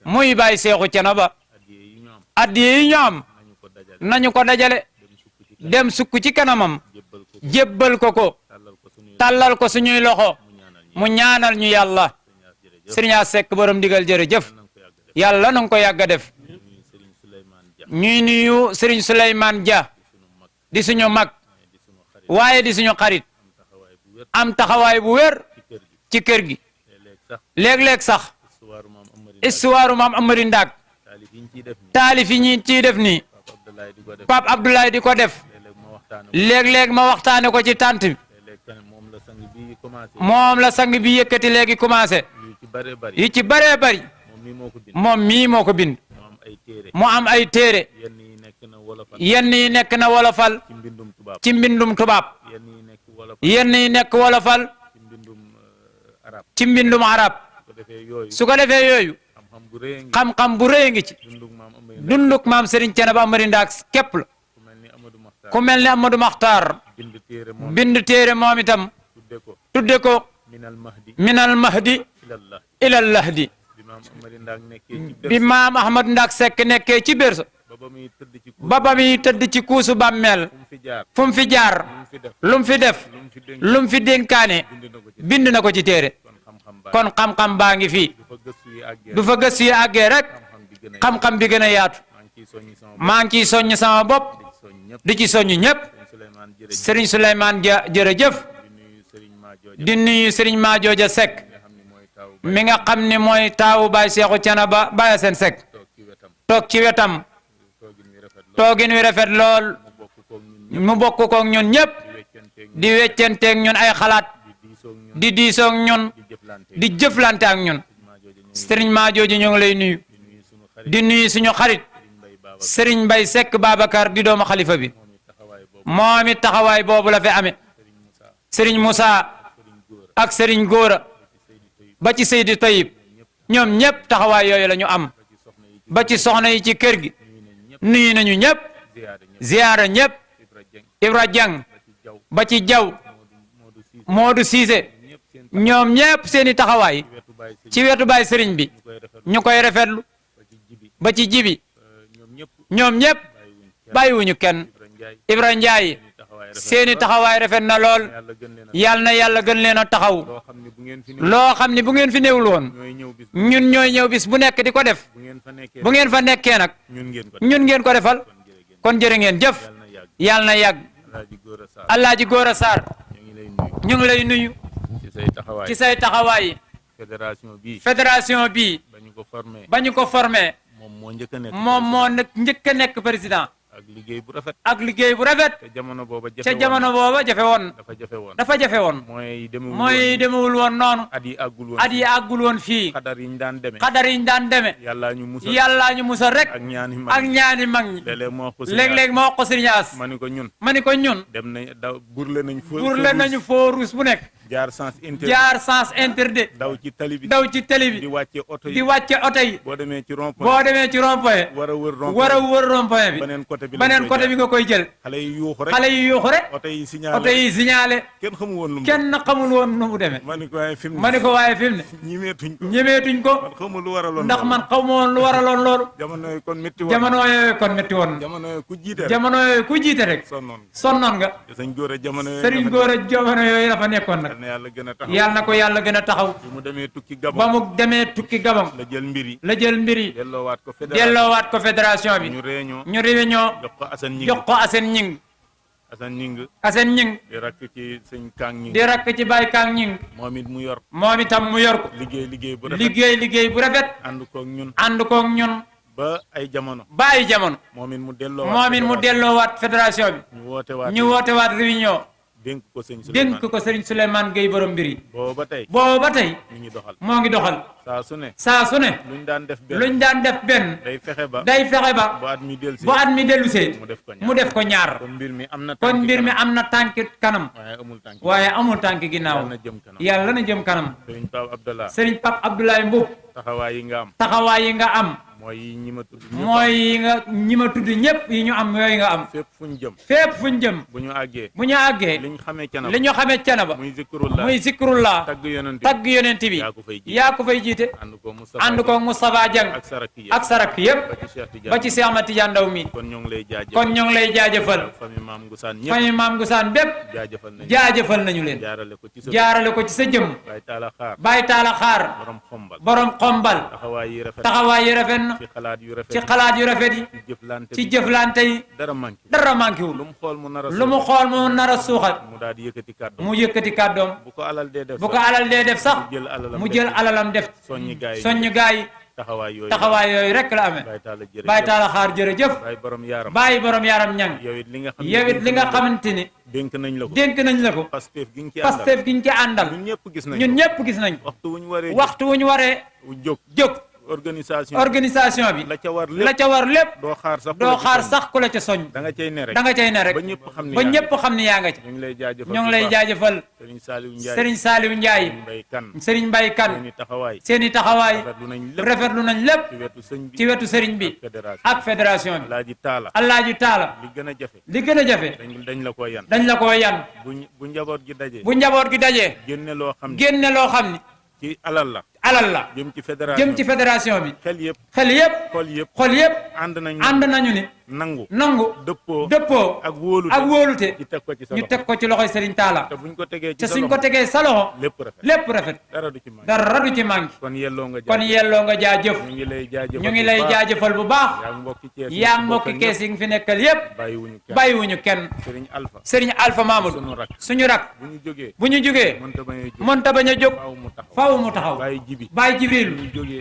muy Baye Seexu Canaba addiye yi ñu am nañu ko dajale dem sukk ci kanamam jébbal ko tàllal ko suñuy loxo mu ñaanal ñu yàlla Serigne Seck borom digal jërëjëf yàlla na nga ko yàgg a def ñuy nuyu Serigne Souleymane Dia di suñu mag waaye di suñu xarit am taxawaay bu wér ci kër gi léeg-léeg sax histoire maam Amari Ndaak taalif yi ñi ciy def nii Pape Abdoulaye di ko def léeg-léeg ma waxtaane ko ci tànt bi moom la sang bi yëkkati léegi commencé yi ci bëree bëri moom mii moo ko bind mu am ay téere yenn yi nekk na wolofal ci mbindum tubaab yenn yi nekk wolofal ci mbindum arab su ko defee yooyu xam-xam bu rëy ngi ci dunduk maam Serigne Canaba Amari Ndaak képp la ku mel ni Amadou Makhtar bind téere moom itam tudde ko minal mahdi ilal lahdi bi maam Ahmad Ndaak Seck nekkee ci berso ba ba muy tëdd ci kuusu bàmmeel fu mu fi jaar lu mu fi def lu mu fi dénkaane bind na ko ci téere kon xam-xam baa ngi fii du fa gëstu yi àggee rek xam-xam bi gën a yaatu maa ngi ciy soññ sama bopp di ci soññ ñëpp Serigne Souleymane Dia jërëjëf di nuyu Serigne Madiodia Seck mi nga xam ne mooy taawu Baye Seexu Canaba Baye Seen Seck toog ci wetam toogin wi rafet lool mu bokk koog ñun ñëpp di weccanteeg ñun ay xalaat di diisoog ñun di jëflante ak ñun Serigne Madiodia ñu ngi lay nuyu di nuyu suñu xarit Serigne Mbaye Seck Babacar di doomu xalifa bi moom it taxawaay boobu la fi amee Serigne Moussa ak Serigne Gora ba ci Seydi Tayib ñoom ñëpp taxawaay yooyu la ñu am ba ci soxna yi ci kër gi nuyu nañu ñëpp ziyaara ñëpp Ibra Dieng ba ci Jaw Modou Cissé ñoom ñëpp seeni taxawaay ci wetu baay Serigne bi ñu koy rafetlu ba ci jibi ñoom ñëpp bàyyiwuñu kenn Ibra Ndiaye seeni taxawaay rafet na lool yal na yàlla gën leen a taxaw loo xam ne bu ngeen fi néewul woon ñun ñooy ñëw bis bu nekk di ko def bu ngeen fa nekkee nag ñun ngeen ko defal kon jërë ngeen jëf yal na yàgg Alaaji Gora Sarr ñu ngi lay nuyu ci say taxawaay fédération bi ba ñu ko formé moom moo njëkk a nekk président ak liggéey bu rafet ak liggéey bu rafet ca jamono booba jafe woon dafa jafe woon mooy demewul woon noonu at yi àggul woon fii xadar yi ñu daan demee yàllaa ñu musal rek ak ñaani mag ñi léeg-léeg ma wax ko Serigne As ma ni ko ñun dem nañ daw burle nañu foo ruus bu nekk jaar sens interdit daw ci tali bi di wàcce oto yi boo demee ci rond-point war a wër rond-point bi beneen côté bi nga koy jël xale yi yuuxu rek oto yi signalé kenn xamul woon nu mu demee ma ni ko waaye fi mu ne ñemeetuñ ko ndax man xamu woon lu waraloon loolu jamono yooyu kon métti woon jamono yooyu ku jiite rek sonnoon nga Serigne Gora jamono yooyu la fa nekkoon nag yàlla na ko yàlla gën a taxaw ba mu demee tukki Gabon la jël mbir yi delloowaat ko fédération bi ñu réunion jox ko Assane Ñing di rakk ci sëñ Kang Ñing di rakk ci Baye Kang Ñing moom itam mu yor ko liggéey bu rafet ànd koog ñun ba ay jamono moom it mu delloowaat fédération bi ñu wootewaat réunion dénk ko Serigne Souleymane Gueye borom mbir yi booba tey moo ngi doxal saa su ne luñ daan def benn day fexe ba bu at mi dellusee mu def ko ñaar kon mbir mi am na tànki kanam waaye amul tànki ginnaaw yàlla na jëm kanam Serigne Pape Abdoulaye Mboup taxawaay yi nga am mooy ñi ma tudd ñëpp yi ñu am yooyu nga am fépp fuñ jëm bu ñu àggee li ñu xamee Thiénaba muy zikrullah tagg yonent bi yaa ko fay jiite ànd ko Moustapha Dieng ak sarak yëpp ba ci Cheikh Ahmad Tidiane Ndaw mi kon ñoo ngi lay jaajëfal famille Maam Ngusaan bépp jaajëfal nañu leen jaarale ko ci sa jëm Baye Talla Xaar borom xombal taxawaay yi rafet na ci xalaat yu rafet yi ci jëflante yi dara manqué wul lu mu xool mu nar a suuxat mu yëkkati kàddoom bu ko alal dee def sax mu jël alalam def soññ gaay taxawaay yooyu rek la amee Baye Talla Xaar jërëjëf Baye borom yaram ñang yow it li nga xamante ni dénk nañ la ko Pastef gi ñu ci àndal ñun ñëpp gis nañ waxtu wu ñu waree jóg organisation bi la ca war lépp doo xaar sax ku la ca soñ da nga cay ne rek ba ñëpp xam ne yaa nga ca ñu ngi lay jaajëfal Serigne Saliou Ndiaye Serigne Mbaye Kane seeni taxawaay rafetlu nañ lépp ci wetu Serigne bi ak fédération bi Alaaji Taala li gën a jafe dañ la ko yan bu njaboot gi dajee génne loo xam ni ci alal la jëm ci fédération bi xel yëpp xol yëpp ànd nañu ni nangu dëppoo ak wóolute ñu teg ko ci loxoy Serigne Talla te suñ ko tegee sa loxo lépp rafet dara du ci manqué kon yelloo nga jaajëf ñu ngi lay jaajëfal bu baax yaa mbokki kees yi nga fi nekkal yëpp bàyyiwuñu kenn Serigne Alpha Mamadou suñu rak bu ñu jógee mënta bañ a jóg faaw mu taxaw Baye Jibril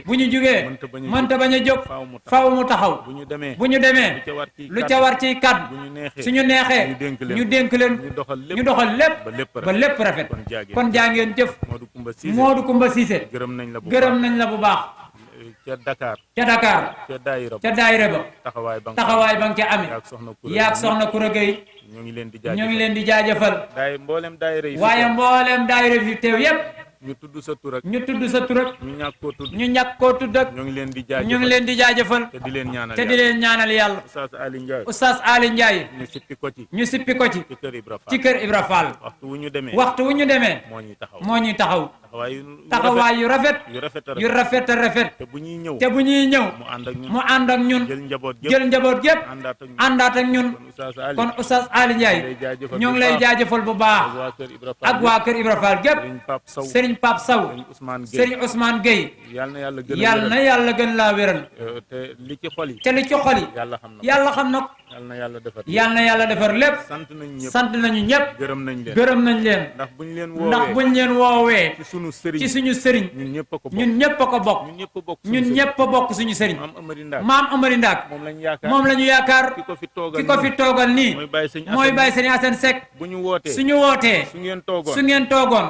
bu ñu jógee mënta bañ a jóg faaw mu taxaw bu ñu demee lu ca war ci kàddu suñu neexee ñu dénk leen ñu doxal lépp ba lépp rafet kon jaa ngeen jëf Modou Koumba Cissé gërëm nañ la bu baax ca Dakar. ca Dakar. ca daayira ca daayira ba. taxawaay ba nga ca amee. yaag soxna Koura Gueye. ñu ngi leen di ñu ngi leen di jaajëfal. mboolem daayira yi. waaye mboolem daayira fi teew yépp. ñu tudd sa tur ak. ñu tudd sa tur ak. ñu ñàkk koo tudd. ñu ñàkk koo tudd ak. ñu ngi leen di jaajëfal. ñu ngi leen di jaajëfal. te di leen ñaanal te di leen ñaanal yàlla. Oustaz Ali Ndiaye. Oustaz Ali Ndiaye. ñu sippi ko ci. ñu sippi ko ci. ci kër Ibra Fall. ci kër Ibra Fall. waxtu wu ñu demee. waxtu wu ñu demee. moo ñuy taxaw. moo ñuy taxaw. taxawaay yu rafet. yu rafet a rafet. te bu ñuy ñëw. te bu ñuy ñëw. mu ànd ak ñun. jël njaboot gépp. àndaat ak ñun. kon Oustaz Ali Ndiaye. ñu ngi lay jaajëfal bu baax. ak waa kër Ibra Fall gépp. Serigne Pape Sow. Serigne Ousmane Gueye. yal na yàlla gën laa wéral. te li ci xol yi. yàlla xam na ko. yal na yàlla defar lépp. sant nañu ñëpp. gërëm nañ leen. ndax buñ leen woowee. ci suñu sëriñ. ñun ñëpp a ko bokk. ñun ñëpp a bokk suñu sëriñ. maam Amari Ndaak. moom la ñu yaakaar. ki ko fi toogal nii. mooy Baye Serigne Assane Seck. suñu wootee. su ngeen toogoon.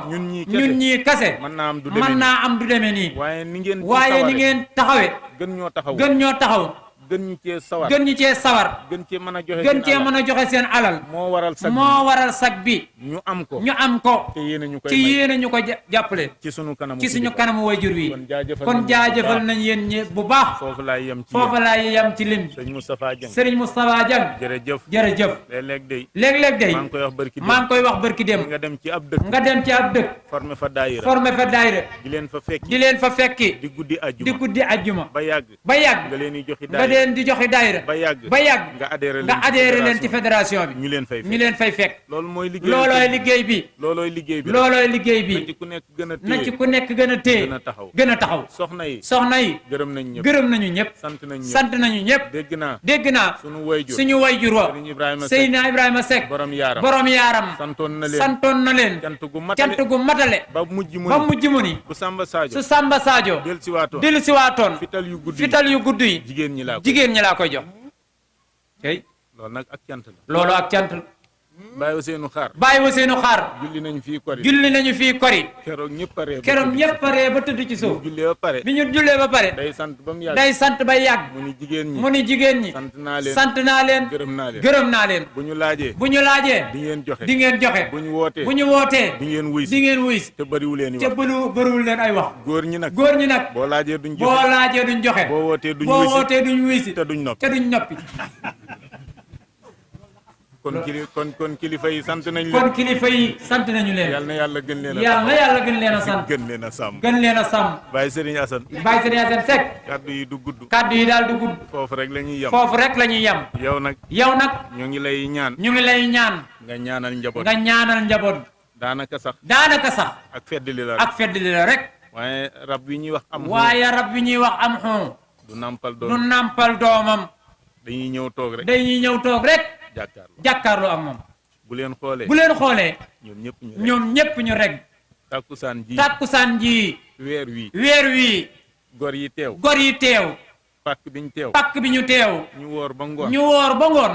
ñun ñii kase. mën naa am du demee nii. waaye ni ngeen taxawee. gën ñoo taxaw. gën ñu cee sawar. gën cee mën a joxe seen alal. moo waral sag bi. ñu am ko. te yéene ñu ko jàppale. ci suñu kanamu wayjur wi. kon jaajëfal nañ yéen ñi bu baax. foofu laay yam ci lim. Serigne Moustapha Dieng. jërëjëf. léeg-léeg day. maa ngi koy wax barki dem. nga dem ci ab dëkk. formé fa daayira. di leen fa fekki. di guddi ajjuma. ba yàgg. nga leen di joxe daayira ba yàgg nga adhéré leen ci fédération bi ñu leen fay fekk loolooy liggéey bi na ci ku nekk gën a téye gën a taxaw soxna yi gërëm nañu ñëpp sant nañu ñëpp dégg naa suñu wayjur wa Seydina Ibrahima Seck borom yaaram santoon na leen cant gu matale ba mujj mu ni su Samba Sadio dellu si waatoon fital yu gudd yi jigéen ñi laa koy jox tey loolu nag ak cant la. loolu ak cant la. bàyyi Ousseynou Xaar. julli nañu fii kori. keroog ñëpp a ree ba tëdd ci suuf. bi ñu jullee ba pare. day sant ba yàgg. mu ni jigéen ñi. sant naa leen. gërëm naa leen. bu ñu laajee. di ngeen joxe. bu ñu wootee. di ngeen wuy si. te bëriwul leen ay wax. góor ñi nag. boo laajee duñ joxe. boo wootee duñ wuy si. te duñ noppi. kon kilifa yi sant nañu leen. yal na yàlla gën leen a sant. gën leen a sàmm. Baye Serigne Assane Seck. kaddu yi daal du gudd. foofu rek la ñuy yam. yow nag. ñu ngi lay ñaan. nga ñaanal njaboot. daanaka sax. ak feddali la rek. waaye rab wi ñuy wax am xon. du nampal doomam. dañuy ñëw toog rek. jàkkaarloo ak moom. bu leen xoolee. ñoom ñëpp ñu rek. takkusaan ji. weer wi. gor yi teew. pakk bi ñu teew. ñu woor ba ngoon.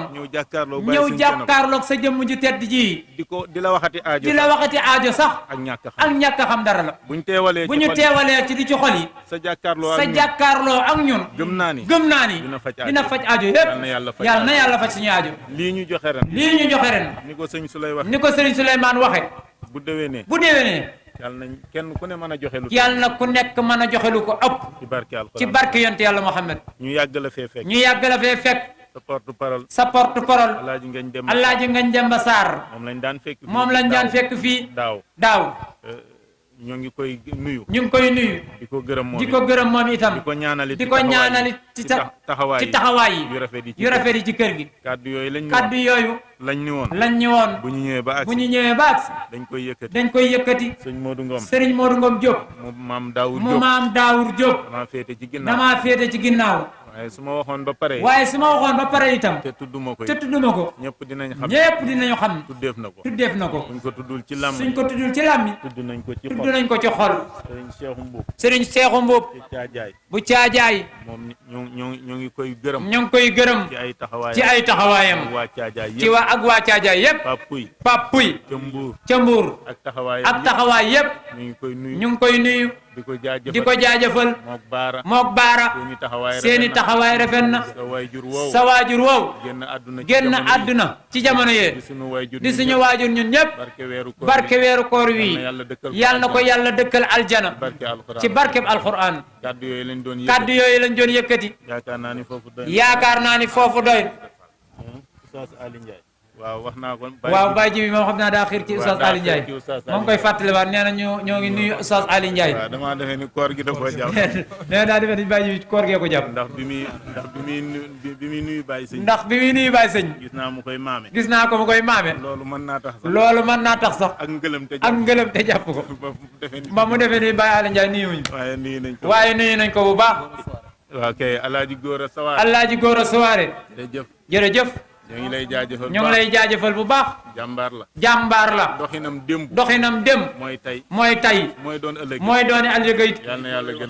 ñëw jàkkaarloog sa jëmm ju tedd ji. di la waxati aajo sax. ak ñàkk a xam dara la. bu ñu teewalee ci di ci xol yi. sa jàkkaarloo ak ñun. gëm naa ni dina faj aajo yëpp. yàlla na yàlla faj suñu aajo. lii ñu joxe ren. ni ko sëñ Souleymane waxe. bu déwénee. yàlla na kenn ku ne mën a joxe lu. yàlla na ku nekk mën a joxe lu ko ëpp. ci barke yonte yàlla Muhammad. ñu yàgg la fee fekk. sa porte parole. Alaaji Ngagne Demba Sarr. moom lañ daan fekk fii. daaw. ñu ngi koy nuyu. di ko gërëm moom itam. di ko ñaanali ci taxawaay yi. yu rafet yi ci kër gi. kaddu yooyu. lañ ni woon. bu ñu ñëwee ba agsi. dañ koy yëkkati. Serigne Modou Ngom Diop. mu maam Daawur Diop. damaa féete ci ginnaaw. waaye su ma waxoon ba pare itam. te tudduma ko. ñëpp dinañu xam. tuddeef na ko. suñ ko tuddul ci làmmi. tudd nañ ko ci xol. Serigne Cheikhou Mboup. bu caajaay. moom ñu ngi koy gërëm. ci ay taxawaayam. ak waa caajaay yépp. Pape Pouy. ca Mbour. ak taxawaay yépp. ñu ngi koy nuyu. di ko jaajëfal mook baara seeni taxawaay rafet na sa waajur woow génn àdduna ci jamono yee di suñu waajur ñun ñëpp barke weeru koor wi yàlla na ko yàlla dëkkal aljana ci barkeb alquran kaddu yooyu lañ doon yëkkati yaakaar naa ni foofu doy waaw wax naa ko waaw Baye Jibi moom xam naa daa xiir ci Oustaz Ali Ndiaye moom koy fàttaliwaat nee na ñoo ngi nuyu Oustaz Ali Ndiaye. waaw damaa defee ni koor gi da koo jàpp. nee na daa defee ni Baye Jibi koor gee ko jàpp. ndax bi muy nuyu Baye Sëñ. ndax bi muy nuyu Baye Sëñ. gis naa mu koy maame. gis naa ko mu koy maame. loolu mën naa tax sax. loolu mën naa tax sax. ak ngëlëm te jàpp ko. ba mu defee ni Baye Ali Ndiaye nuyuwuñu. waaye nuyu nañ ko bu baax. waaw kay Alaaji Góora Sawaare. Alaaji Góora Sawaare. jërëjëf. ñu ngi lay jaajëfal ñu ngi lay jaajëfal bu baax. jàmbaar la. doxinam démb. mooy tay. mooy doon ëllëg it.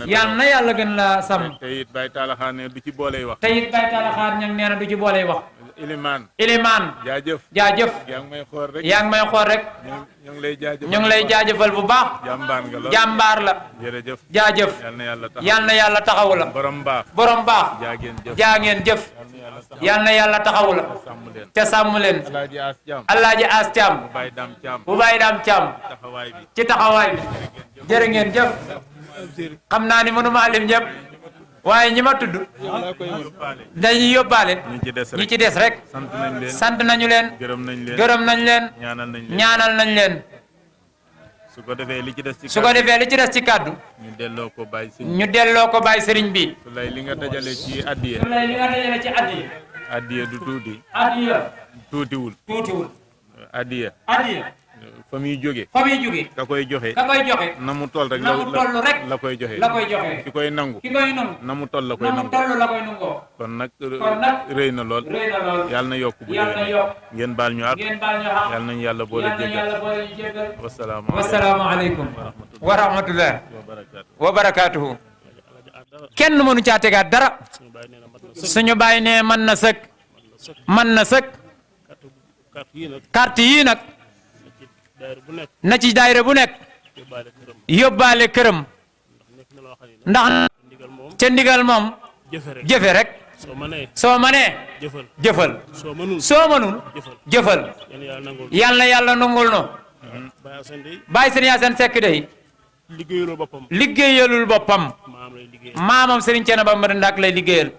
yal na yàlla gën la sàmm. te it Baye Talaxaan ne du ci booley wax. ñang nee na du ci booley wax. Ilimaan. jaajëf. yaa ngi may xool rek. ñu ngi lay jaajëfal bu baax. jàmbaar la. jaajëf. yal na yàlla taxawu la. borom baax. jaa ngeen jëf. yal na yàlla taxawu la. te sàmm leen. Alaaji As Caam. bu Baye Daam Caam. ci taxawaay bi. jërë ngeen jëf. xam naa ni mënuma lim ñëpp. waaye ñi ma tudd. dañuy yóbbaale. ñi ci des rek. sant nañu leen. gërëm nañ leen. ñaanal nañ leen. su ko defee li ci des ci kàddu. ñu delloo ko Baye Sëriñ bi. su lay li nga dajale ci addiye. addiye du tuuti. tuutiwul. addiye. fa muy jóge. ka koy joxe. na mu toll rek. la koy joxe. ki koy nangu. na mu toll la koy nangu. kon nag rëy na lool. yàlla na yokk bu déwénee. ngeen baal ñu ak. yàlla nañu yàlla boole jéggal. wasalaamaaleykum. wa rahmatullah. wa barakaatuhu. kenn mënu caa tegaat dara. suñu bàyyi ne mën na sëkk. carte yii nag. na ci daayira bu nekk. yóbbaale këram. ndax ca ndigal moom. jëfe rek. soo mënee. jëfal. soo mënul. jëfal. yal na yàlla nangul no. Baye Sëriñ Yaasin Sekk day. liggéeyalul boppam. maamam Sëriñ Thiénaba Mbari Ndak lay liggéeyal.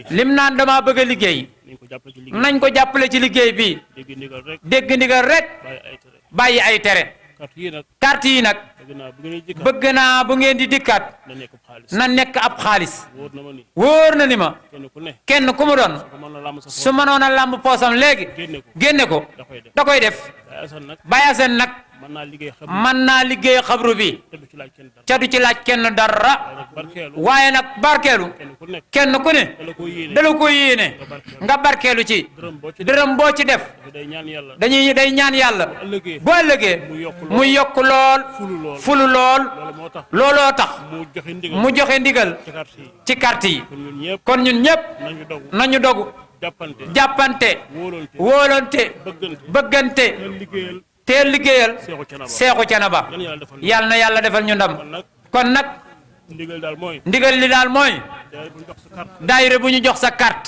lim naan dama bëgg a liggéey. nañ ko jàppale ci liggéey bi. dégg ndigal rek. bàyyi ay tere. carte yi nag. bëgg naa bu ngeen di dikkaat. na nekk ab xaalis. wóor na ni ma. kenn ku mu doon. su mënoon a làmb poosam léegi. génne ko. da koy def. Baye Assane nag. mën naa liggéey xabru bi. ca du ci laaj kenn dara. waaye nag barkeelu. kenn ku ne. dala ko yéene. nga barkeelu ci. dërëm boo ci def. day ñaan yàlla. bu ëllëgee. mu yokk lool. fulu lool. looloo tax. mu joxe ndigal. ci carte yi. kon ñun ñëpp. nañu dogu. jàppante. wóolante. bëggante. teel liggéeyal Seexu Thiénaba yal na yàlla defal ñu ndam kon nag ndigal li daal mooy daayira bu ñu jox sa carte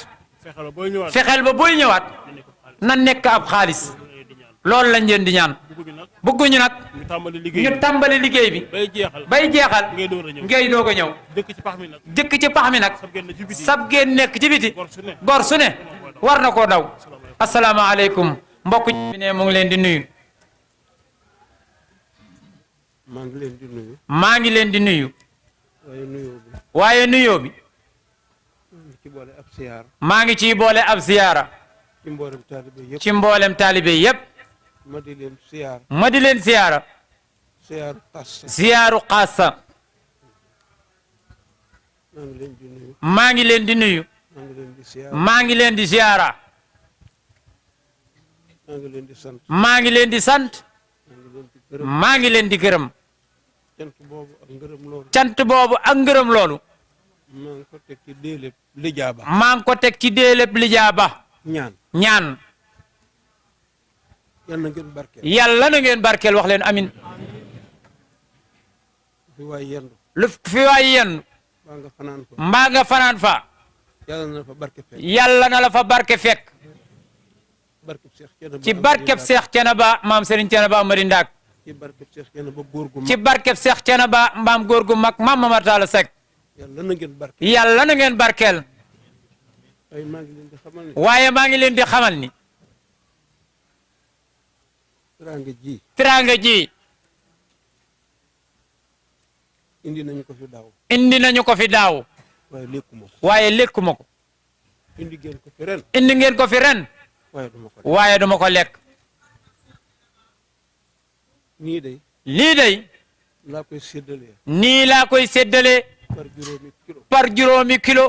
fexeel ba booy ñëwaat na nekk ab xaalis loolu lañ leen di ñaan bëgguñu nag ñu tàmbali liggéey bi bay jeexal ngay doog a ñëw jëkk ci pax mi nag sab génn nekk ci biti gor su ne war na koo daw asalaamaaleykum mbokk bi ne mu ngi leen di nuyu maa ngi leen di nuyu. waaye nuyoo bi. maa ngi ciy boole ab siyaara. ci mboolem taalibe yépp. ma di leen siyaara. siyaaru xaasa. maa ngi leen di nuyu. maa ngi leen di siyaara. maa ngi leen di sant. maa ngi leen di gërëm. cant boobu ak ngërëm loolu. maa ngi ko teg ci déeleb lijaaba. maa ngi ko teg ci déeleb lijaaba. ñaan. yàlla na ngeen barkeel. yàlla na ngeen barkeel wax leen amin. fi waay yendu. lu fi waay yendu. mbaa nga fanaan fa. mbaa nga fanaan fa. yàlla na la fa barke fekk. yàlla na la fa barke fekk. ci barkeb Seex Thiénaba maam Serigne Thiénaba Amary Ndaak. ci barkeb Seex Thiénaba góor gu mag. ci barkeb Seex Thiénaba maam góor gu mag maam Mamar Talla Seck. yàlla na ngeen barke. yàlla na ngeen barkeel. waaye maa ngi leen di xamal ni. waaye maa ngi leen di xamal ni. teraanga ji. teraanga ji. indi nañu ko fi daaw. indi nañu ko fi daaw. waaye lekkuma ko. waaye lekkuma ko. indi ngeen ko fi ren. indi ngeen ko fi ren. waaye duma ko lekk. nii day. lii day. laa koy séddalee. nii laa koy séddalee. par juróomi kilo. par juróomi kilo.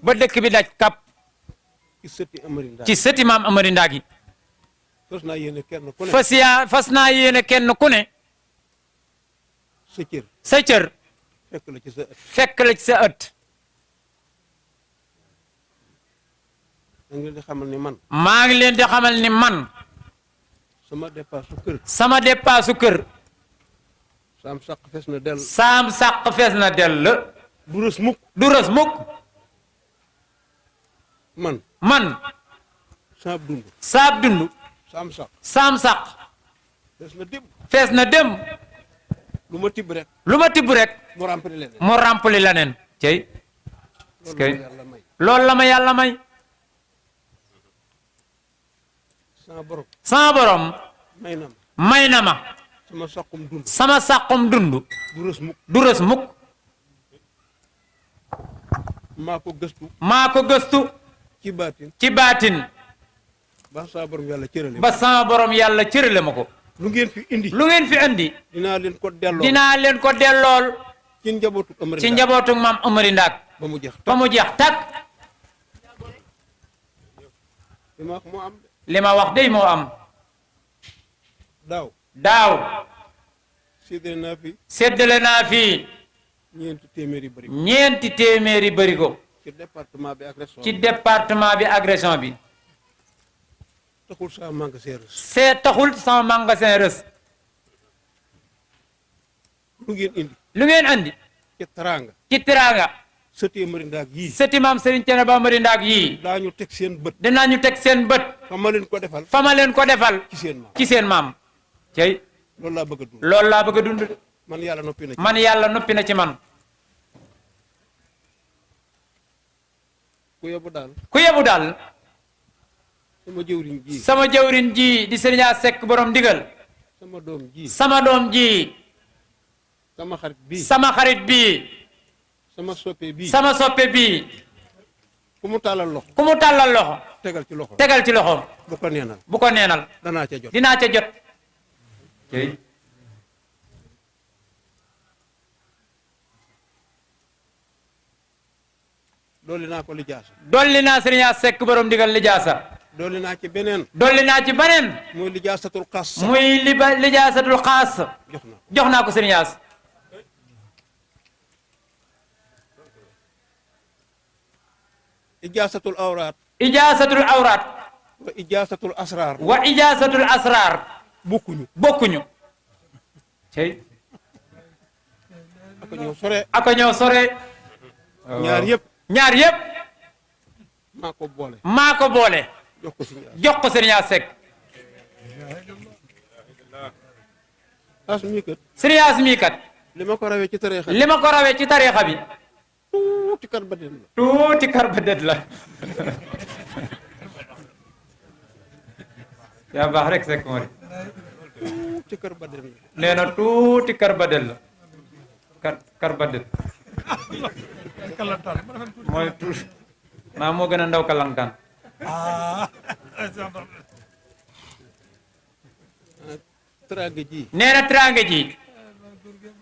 ba dëkk bi daj kap. ci sëti Amary Ndaak. ci sëti maam Amary Ndaak yi. fas naa yéene kenn ku ne. fas naa yéene kenn ku ne. sa cër. sa cër. fekk la ci sa ëtt. fekk la ci sa ëtt. maa ngi leen di xamal ni man. maa ngi leen di xamal ni man. sama dépassu kër. sama dépassu kër. saam sàq fees na dell. saam sàq fees na dell. du rës mukk. du rës mukk. man. saab dund. saab dund. saam sàq. saam sàq. fees na dem. fees na dem. lu ma tibb rek. lu ma tibb rek. mu rempli leneen. mu rempli leneen. cey. loolu la ma yàlla may. sama borom. may na ma. sama sàqum dund. sama sàqum dund. du rës mukk. du rës mukk. maa ko gëstu. maa ko gëstu. ci baatin. ci baatin. ba sama borom yàlla cërale. ba sama borom yàlla cërale ma ko. lu ngeen fi indi. lu ngeen fi indi. dinaa leen ko dellool. dinaa leen ko dellool. ci njabootu Amary Ndaak. ci njabootu maam Amary Ndaak. ba mu jeex ba mu jeex tàkk. li ma wax moo am. li ma wax day moo am. daaw. daaw. séddale naa fi. séddale naa fi. ñeenti téeméeri bërigo. ñeenti téeméeri bërigo. ci département bi ak région bi. ci département bi ak région bi. taxul sama magasin rës. taxul sama magasin rës. lu ngeen indi. lu ngeen andi. ci teraanga. ci teraanga. sëti Amary Ndaak yii. sëti maam Serigne Thiénaba Amary Ndaak yii. daañu teg seen bët. dinaañu teg seen bët. fa ma leen ko defal. fa ma leen ko defal. ci seen maam. ci seen maam. cey. loolu laa bëgg a dund. loolu laa bëgg a dund. man yàlla noppi na ci man yàlla noppi na ci man. ku yebu daal. ku yebu daal. sama jëwriñ ji. sama jëwriñ ji di Serigne Seck borom ndigal. sama doom ji. sama doom ji. sama xarit bi. sama xarit bi. sama soppe bi. sama soppe bi. ku mu tàllal loxo. ku mu tàllal loxo. tegal ci loxo. tegal ci loxo. bu ko neenal. bu ko neenal. danaa ca jot. dinaa ca jot. dolli naa ko lijaasa. dolli naa Serigne Seck borom ndigal lijaasa. dolli naa ci beneen. dolli naa ci beneen. muy lijaasatul xaas. muy lijaasatul xaas. jox naa ko Serigne As. ijaasatul awraat. ijaasatul awraat. wa ijaasatul asraar. wa ijaasatul asraar. bokkuñu. bokkuñu. cey. aka ñëw sore. aka ñëw sore. ñaar yëpp. ñaar yëpp. maa ko boole. maa ko boole. jox ko Serigne As Seck. as mii kat. Serigne As mii kat. li ma ko rawee ci tariixa bi. li ma ko rawee ci tariixa bi. tuuti kar ba den la. tuuti kar ba den la. yaa baax rek Seck Mori. tuuti kar ba den la. nee na tuuti kar ba den la. kar ba den. mooy tuuti. naa moo gën a ndaw kalantaan. teraanga ji. nee na teraanga ji.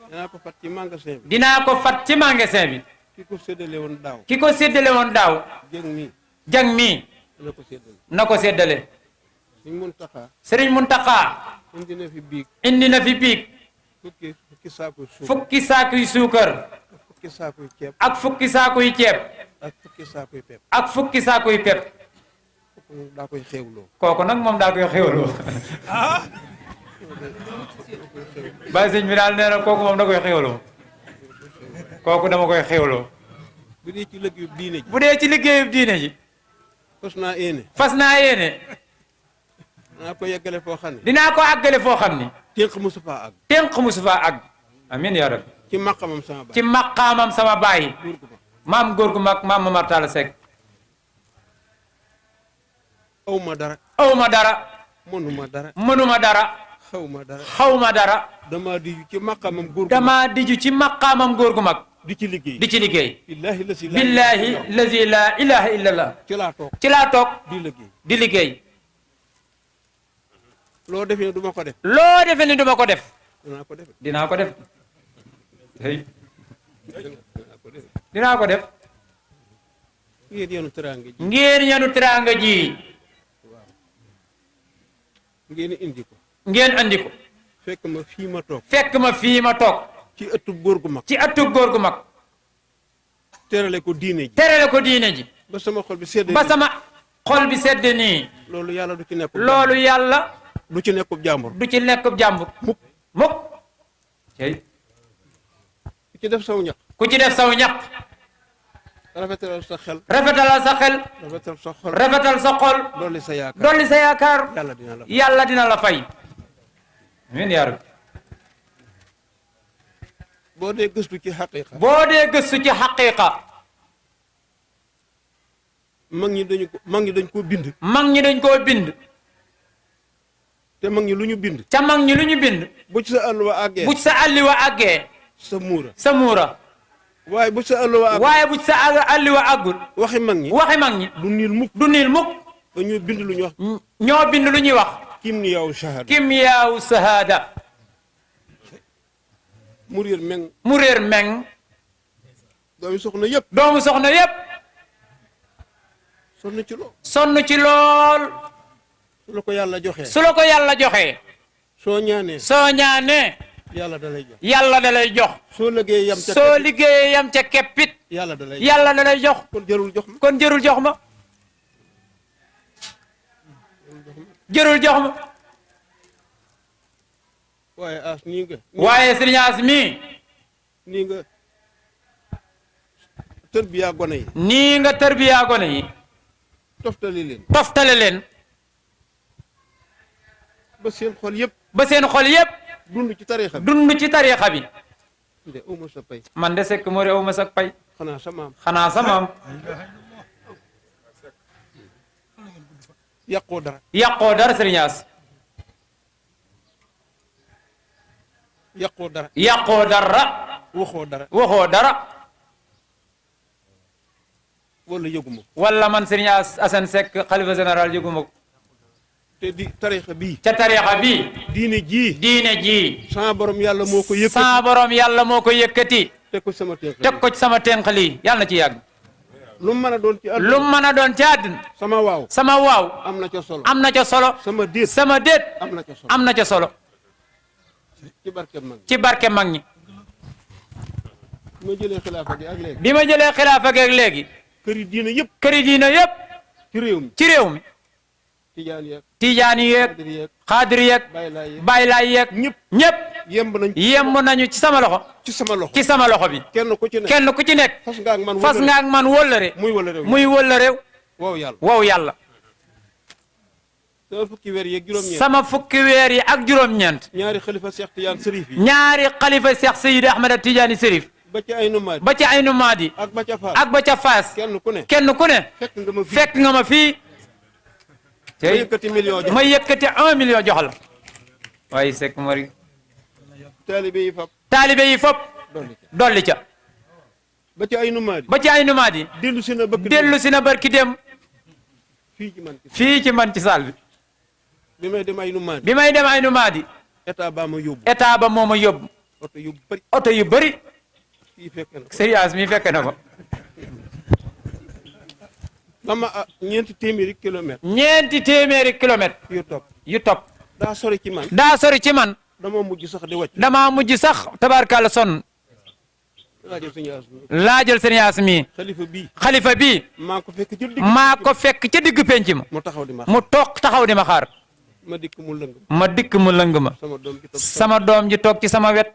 dinaa ko fat ci magasin bi. dinaa ko fat ci magasin bi. ki ko séddale woon daaw. ki ko séddale woon daaw. jëng mii. jang mii. na ko séddale. na ko séddale. Serigne Mountakha. Serigne Mountakha. indi na fi biig. indi na fi biig. fukki saakuy suukar. fukki saakuy suukar. fukki saakuy ceeb. ak fukki saakuy ceeb. ak fukki saakuy pep. ak fukki saakuy pep. daa koy xéewloo. kooku nag moom daa koy xéewloo. Baye sëñ bi daal nee na kooku moom da koy xéwloo kooku dama koy xéwloo bu dee ci liggéeyu diine ji. bu dee ci liggéeyu diine ji fas naa yéene. fas naa yéene dinaa ko yeggale foo xam ne. dinaa ko àggale foo xam ni ténk musu faa àgg. ténk musu faa àgg amiin yaa rabbi ci maqamam sama baay. ci maqaamam sama baay maam góor gu mag maam Mamar Talla Seck aw ma dara. aw ma dara mënuma dara. mënuma dara xaw ma dara. xaw ma dara damaa diju ci maqamam góor gu mag. damaa diju ci maqaamam góor gu mag di ci liggéey. di ci liggéey billaahi la si la. billahi lazi la ilaha illallah ci laa toog. ci laa toog di liggéey. di liggéey loo defee ne du ma ko def. loo defee ni duma ko def dinaa ko def. dinaa ko def hey dinaa ko def ngeen yenu teraanga ji. ngeen yanu teraanga ji ngeen indi ko. ngeen andi ko fekk ma fii ma toog. fekk ma fii ma toog ci ëttub góor gu mag. ci ëttub góor gu mag terale ko diine ji. terale ko diine ji ba sama xol bi sedd. ba sama xol bi sedd nii loolu yàlla du ci nekk. loolu yàlla du ci nekkub jàmbur. du ci nekkub jàmbur mukk cey ku ci def saw ñax. ku ci def saw ñaq rafetalal sa xel. rafetalal sa xel rafetal sa xol. rafetal sa xol dolli sa yaakaar. dolli sa yaakaar yàlla dina la. yàlla dina la fay amiin yaa rabbi boo dee gëstu ci xaqiiqa. boo dee gëstu ci xaqiiqa mag ñi dañ koo bind. mag ñi dañ koo bind te mag ñi lu ñu bind. ca mag ñi lu ñu bind bu ci sa àlluwa àggee. bu ci sa àlliwa àggee sa muura. sa muura waaye bu ci sa àlluwa àggee. waaye bu ci sa àlliwa àggul waxi mag ñi. waxi mag ñi du niil mukk. du niil mukk dañoo bind lu ñu wax. ñoo bind lu ñuy wax kimiyaawu shahada. kimiyaawu shahada mu réer meng. mu réer meng doomi soxna yëpp. doomu soxna yépp sonn ci lool. sonn ci lool su la ko yàlla joxee. su la ko yàlla joxee soo ñaanee. soo ñaanee yàlla da lay jox. yàlla da lay jox soo liggéeyee yam ca. soo liggéeyee yam ca keppit yàlla da lay. yàlla da lay jox kon jarul jox ma. kon jërul jox ma jërul jox ma waaye as nii nga. waaye sëriñ As mii nii nga tërbiyaa gone yi. nii nga tërbiyaa gone yi toftali leen. toftale leen ba seen xol yëpp. ba seen xol yépp dund ci tariixa bi. dund ci tariixa bi nde uma sa pay. man de sekk moo réew ma sak pay xanaa sa maam. xanaa sa maam yàqoo dara. yàqoo dara sëriñ As yàqoo dara. yàqoo dara waxoo dara. waxoo dara wala yëguma ko. wala man sëriñ Assane Seck xalifa général yëguma ko te di tariixa bii. ca tariixa bi diine jii. diine ji sama borom yàlla moo ko yëkkati. sa borom yàlla moo ko yëkkati teg ko sama tënk. teg ko ci sama tenq lii yàlla na ci yàgg lu mu mën a doon ci àdduna. lu mu mën a doon ci àdduna sama waaw. sama waaw am na ca solo. am na ca solo sama déet. sama déet am na ca solo. am na ca solo ci barke mag. ci barke mag ñi ma jëlee xilaafa gi ak léegi. bi ma jëlee xilaafa geeg léegi kër yi diine yëpp. këri diina yépp ci réew mi. ci réew mi tijaan yeeg. tijaani yeeg xaadir yeeg. xaadir yeeg baylaay yeeg. baylaay yeeg ñëpp. ñépp yemb nañ. yemb nañu ci sama loxo ci sama loxo. ci sama loxo bi kenn ku ci ne. kenn ku ci nekk fas nga ak man. fas nga ak man wóllëre muy wala réew. muy wóllëre wow yàlla. wow yàlla sama fukki weer yeeg juróom-ñeent. sama fukki weer yi ak juróom-ñeent ñaari xalifa Cheikh Tidiane Serif yi. ñaari xalifa Cheikh Seydi Ahmed Tidiane Serif ba ci ay numaat. ba ci ay numaadi ak ba ca Faas. ak ba ca Faas kenn ku ne. kenn ku ne fekk nga ma fi. fekk nga ma fii ma yëkkati million jox. ma yëkkati 1 million jox la waaye Seck Mari taalibe yi fab. taalibe yi fop dolli ca. dolli ca ba ci ay numaat. ba ci ay numaadi dellu si na bëgg. dellu si na barki dem fii ci man. fii ci man ci saal bi bi may dem ay numaat. bi may dem ay numaadi état baa ma yóbbu. état ba moo ma yóbbu oto yu bëri. oto yu bëri fii fekk na. sérieux mi fekk na ko dama ñeenti téeméeri kilomètre. ñeenti téeméeri kilomètre yu topp. yu topp daa sori ci man. daa sori ci man dama mujj sax di wàcc. damaa mujj sax tabaarkalla sonn rajo suñu as. laajal sëriñ As mi xalifa bii. xalifa bi maa ko fekk ci digg. maa ko fekk ca digg penc ma mu taxaw di ma. mu toog taxaw di ma xaar ma dikk mu lëng ma dikk mu lëng ma sama doom ji toog ci sama wet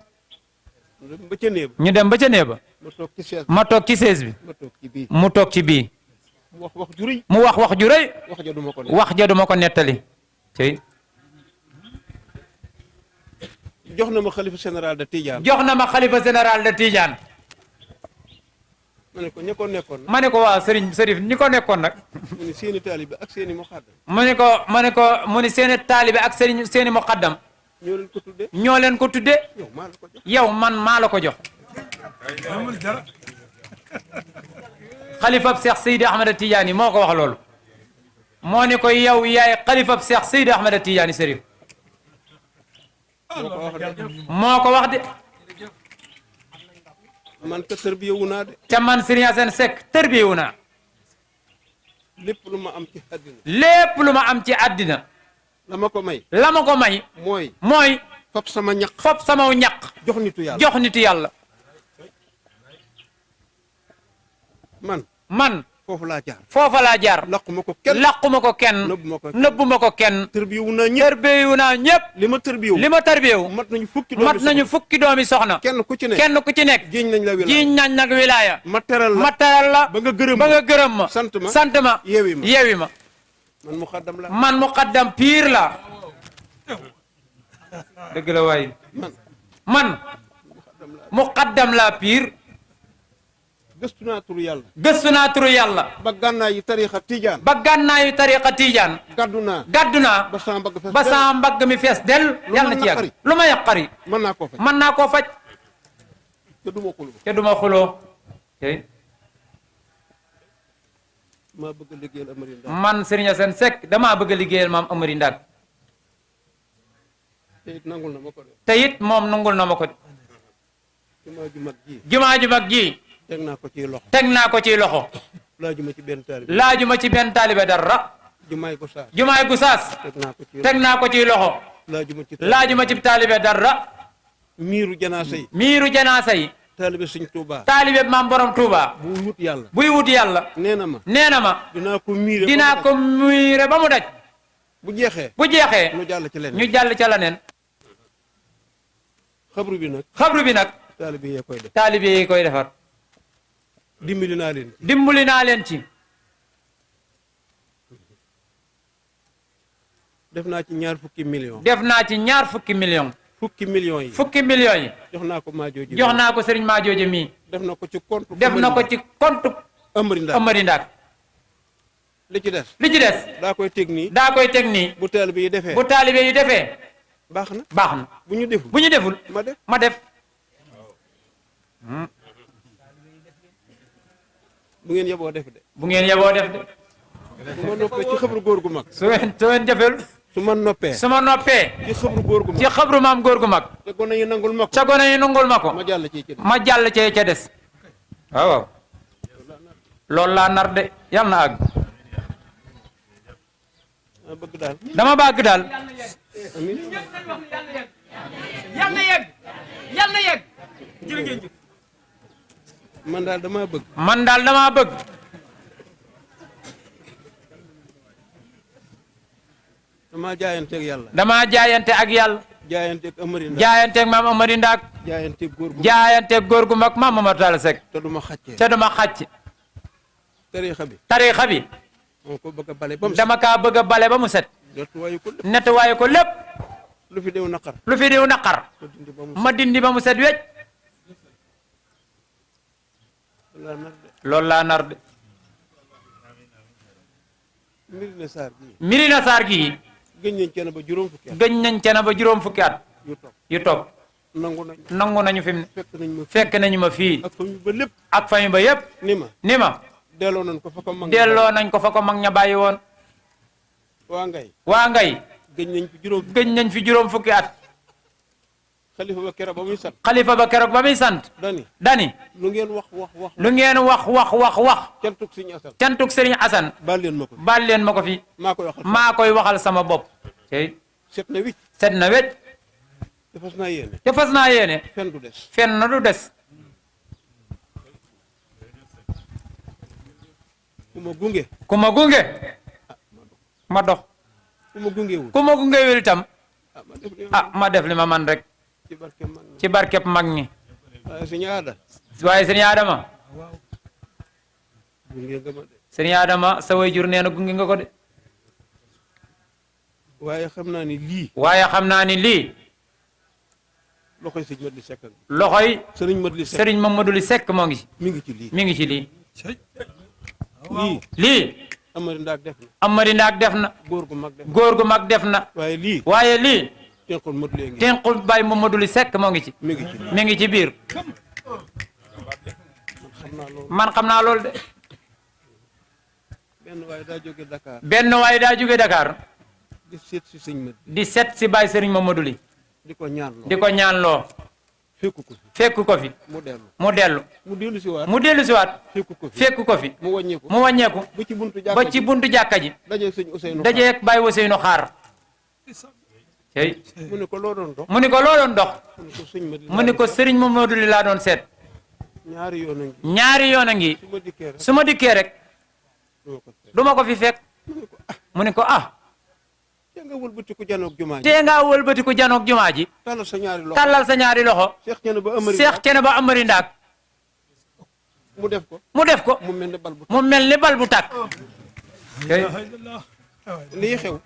ba ca néeg ñu dem ba ca néeg ba ma toog ci sees ma toog ci sees bi ma toog ci bii mu toog ci bii mu wax wax ju rëy mu wax wax ju rëy wax ja duma ko wax ja duma ko nettali tey jox na ma xalifa général de Tidiane jox na ma xalifa général de Tidiane ma ne ko ña ko nekkoon ma ne ko waaw sëriñ Sërif ñi ko nekkoon nag mu ni seeni taalibe ak seeni muqaddam mu ni seeni taalibe ak seeni muqaddam ñoo leen ko tuddee ñoo leen ko tuddee yow maa la ko jox yow man maa la ko jox xalifab Cheikh Seydi Ahmed Tidiane moo ko wax loolu moo ni ko yow yaay xalifab Cheikh Seydi Ahmed Tidiane Sërif moo ko wax de man ka tërbiyewu naa de te man Serigne Assane Seck tërbiyewu naa lépp lu ma am ci àddina lépp lu ma am ci àddina la ma ko may mooy fab sama ñaq fab sama ñaq jox nitu yàlla jox nitu yàlla man foofu laa jaar foofa laa jaar laquma ko kenn laquma ko kenn nëbbuma ko kenn tërbiyewu naa ñëpp li ma tarbiyewu mat nañu fukki doomi soxna kenn ku ci nekk jiiñ nañ nag wilaaya ma teral la ba nga gërëm ma sant ma yeewi ma man muqaddam piir la dëgg la waay man muqaddam la piir gëstu naa turu yàlla ba gànnaayu tariqa Tidiane gaddu naa ba sama mbagg mi fees del yàlla ci yàgg lu ma yaqari mën naa koo faj te duma xuloo maa bëgg a liggéeyal Amary Ndak man Serigne Assane Seck damaa bëgg a liggéeyal maam Amary Ndak te it moom nangul na ma ko de jumaa ju mag ji teg naa ko ciy loxo laajuma ci benn taalibe dara jumaay Gusaas teg naa ko ciy loxo laajuma ci taalibe dara miiru janaasa yi taalibe Sëñ Tuuba taalibe maam borom Tuuba buy wut yàlla nee na ma dinaa ko miire ba mu daj bu jeexee ñu jàll ca leneen xabru bi nag taalibe yi koy defar dimbali naa leen ci def naa ci ñaar fukki million fukki millions yi jox naa ko Maajooje jox naa ko Serigne Maajooje mii def na ko ci compte Amary Ndak li ci des daa koy teg nii bu taalibe yi defee baax na bu ñu deful ma def bu ngeen yeboo def de su ma noppee ci xabru góor gu mag su ngeen jëfel su ma noppee ci xabru maam góor gu mag ca gone yi nangul ma ko ma jàll cee ca des waaw loolu laa nar de yàlla na àgg dama bëgg daal yàlla na yegg jërë ngeen jëf man daal damaa bëgg damaa jaayante ak yàlla jaayanteeg maam Amary Ndak jaayanteeg góor gu mag maam Momar Talla Seck te duma xàcc tariixa bi dama kaa bëgg a bale ba mu set nettoyé ko lépp lu fi diw naqar ma dindi ba mu set wecc loolu laa nar de Mirina Sarr gii gëñ nañ cana ba juróom fukki at yu toog nangu nañu fi mu ne fekk nañu ma fii ak famille ba yépp ni ma delloo nañ ko fa ko mag ña bàyyi woon waa ngay gëñ nañ fi juróom fukki at xalifa ba keroog ba muy sant dani lu ngeen wax cantuk Serigne Assane baal leen ma ko fi maa koy waxal sama bopp tey set na wecc te fas naa yéene fenn du des ku ma gunge ma dox ku ma gungewul itam ma def li ma man rek ci barkeb mag ñi waaye sëñ Adama sëñ Adama sa waajur nee na gunge nga ko de waaye xam naa ni lii loxoy sëriñ Madli Seck loxoy sëriñ Mamadou Li Seck moo ngi ci mi ngi ci lii lii Amari Ndaak def na góor gu mag def na waaye lii tenqul Baye Mamadou Li Seck moo ngi ci mi ngi ci biir man xam naa loolu de benn waay daa jóge Dakar di seet si Baye Serigne Mamadou Li di ko ñaan loo fekk ko fi mu dellu si waat fekk ko fi mu wàññeeku ba ci buntu jàkka ji dajeek Baye Ousseynou xaar tey mu ni ko loo doon dox mu ni ko Serigne Mamadou Li laa doon seet ñaari yoon a ngi su ma dikkee rek du ma ko fi fekk mu ni ko tee nga wëlbatiku janoog jumaa ji tàllal sa ñaari loxo Seex Cene ba Amari Ndaak mu def ko mu mel ni bal bu tàkk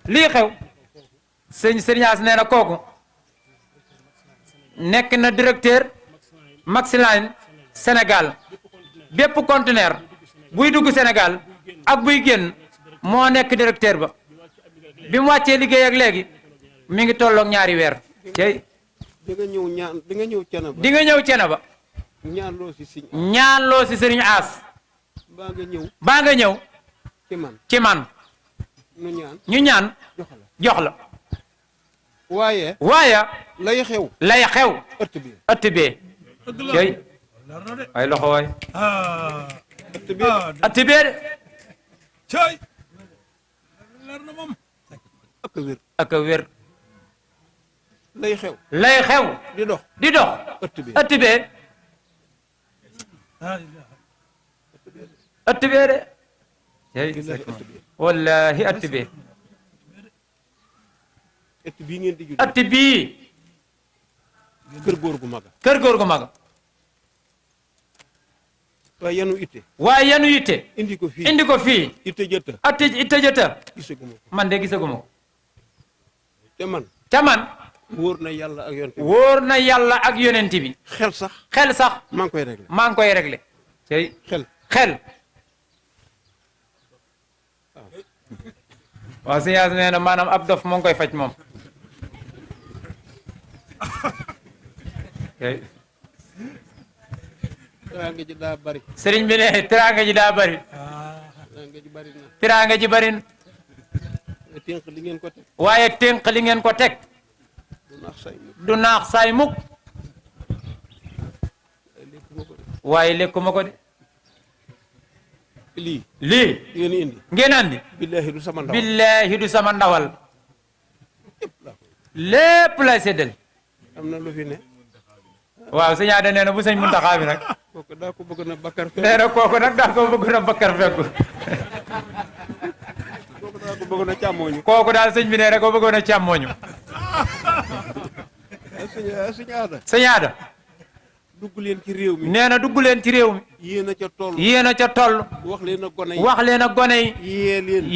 lii xew sëñ As nee na kooku nekk na directeur Maxiline Sénégal bépp conteneur buy dugg Sénégal ak buy génn moo nekk directeur ba bi mu wàccee liggéey ak léegi mi ngi tolloog ñaari weer tey di nga ñëw cene ba ñaan loo si sëriñ As baa nga ñëw ci man ñu ñaan jox la waaye lay xew ëtt bee tey ay loxo waay ëtt bee de ak a wér lay xew di dox ëtt bee de wallahi ëtt bee ëtt bii kër góor gu mag waaye yanu itte indi ko fii itte jëta man de gisaguma ko te man wóor na yàlla ak yonent bi xel sax maa ngi koy réglé tey xel waaw si yaas nee na maanaam ab dof moo ngi koy faj moom teraanga ji daa bari sëriñ bi ne teraanga ji daa bari teraanga ji bari na waaye tënk li ngeen ko teg du naax saay mukk waaye lekkuma ko de lii ngeen andi billahi du sama ndawal lépp lay séddal am na lu fi ne waaw sëñ Aada nee na bu sëñ Muntaxa bi nag kooku daa ko bëgg na bakkar fekk nee na kooku nag daa ko bëgg na bakkar fekk kooku daal sëñ bi nee na ko bëggoon a càmmooñu sëñ Aada dugg leen ci réew mi nee na dugg leen ci réew mi yéen a ca toll wax leen a gone yi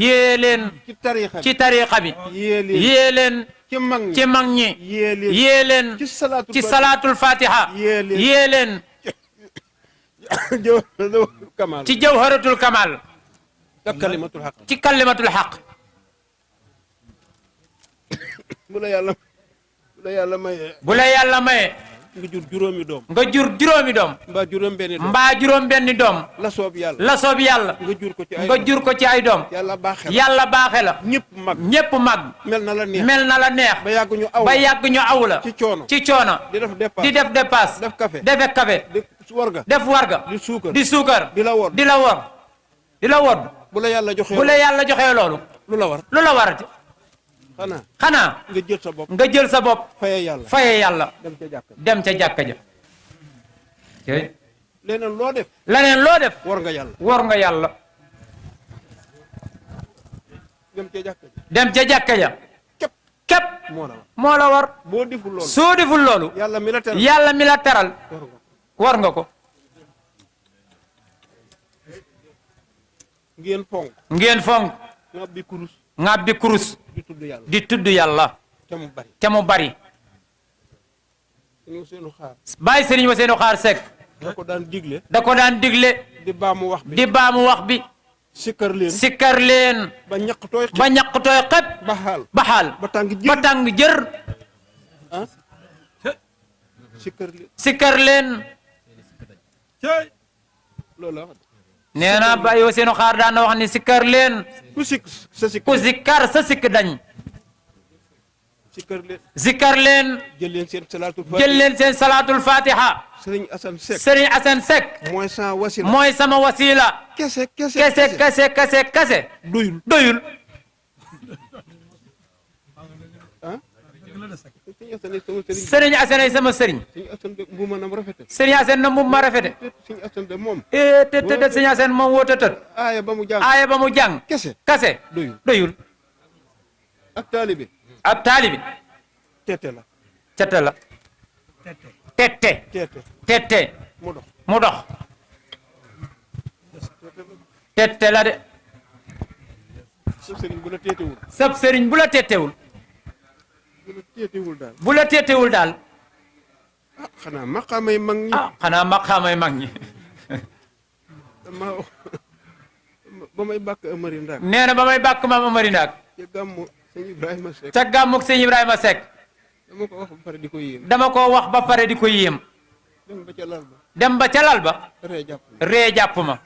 yée leen ci tariixa bi yée leen ci mag ñi yée leen ci salaatul fatiha yée leen ci jawharatul kamal ci kalimatul xaq bu la yàlla maye nga jur juróomi doom mbaa juróom benni doom la soob yàlla nga jur ko ci ay doom yàlla baaxe la ñépp mag mel na la neex ba yàgg ñu aw la ci coono di def dépasse defe kafe def warga di suukar di la wor bu la yàlla joxee loolu lu la warati xanaa nga jël sa bopp faye yàlla dem ca jàkka ja leneen loo def war nga yàlla dem ca jàkka ja moo la war boo deful loolu soo deful loolu yàlla mi la teral war nga ko ngeen fonk ngàbbi kurus di tudd yàlla te mu bari bàyyi sëriñ Ousseynou Xaar Seck da ko daan digle di baamu wax bi sikkar leen ba ñaq tooy xet ba xaal ba tàng jër sikkar leen nee na bàyyi Ousseynou Xaar daan na wax ni sikkar leen ku sikkar sa sikk dañ sikkar leen jël leen seen salaatul fatiha Serigne Assane Seck mooy sama wasila kese doyul Serigne Assane sama Serigne Serigne Assane na mu ma rafete te Serigne Assane moom woo tët aaya ba mu jàng kese doyul ab taalibi tete la tete mu dox tete la de sab sëriñ bu la tetewul daal xanaa maqaamay mag ñi ba may bàkk Amari Ndaak nee na ba may bàkk maam Amari Ndaak ca gàmmuk sëñ Ibrahima Seck dama ko wax ba pare di ko yéem dem ba ca lal ba ree jàpp ma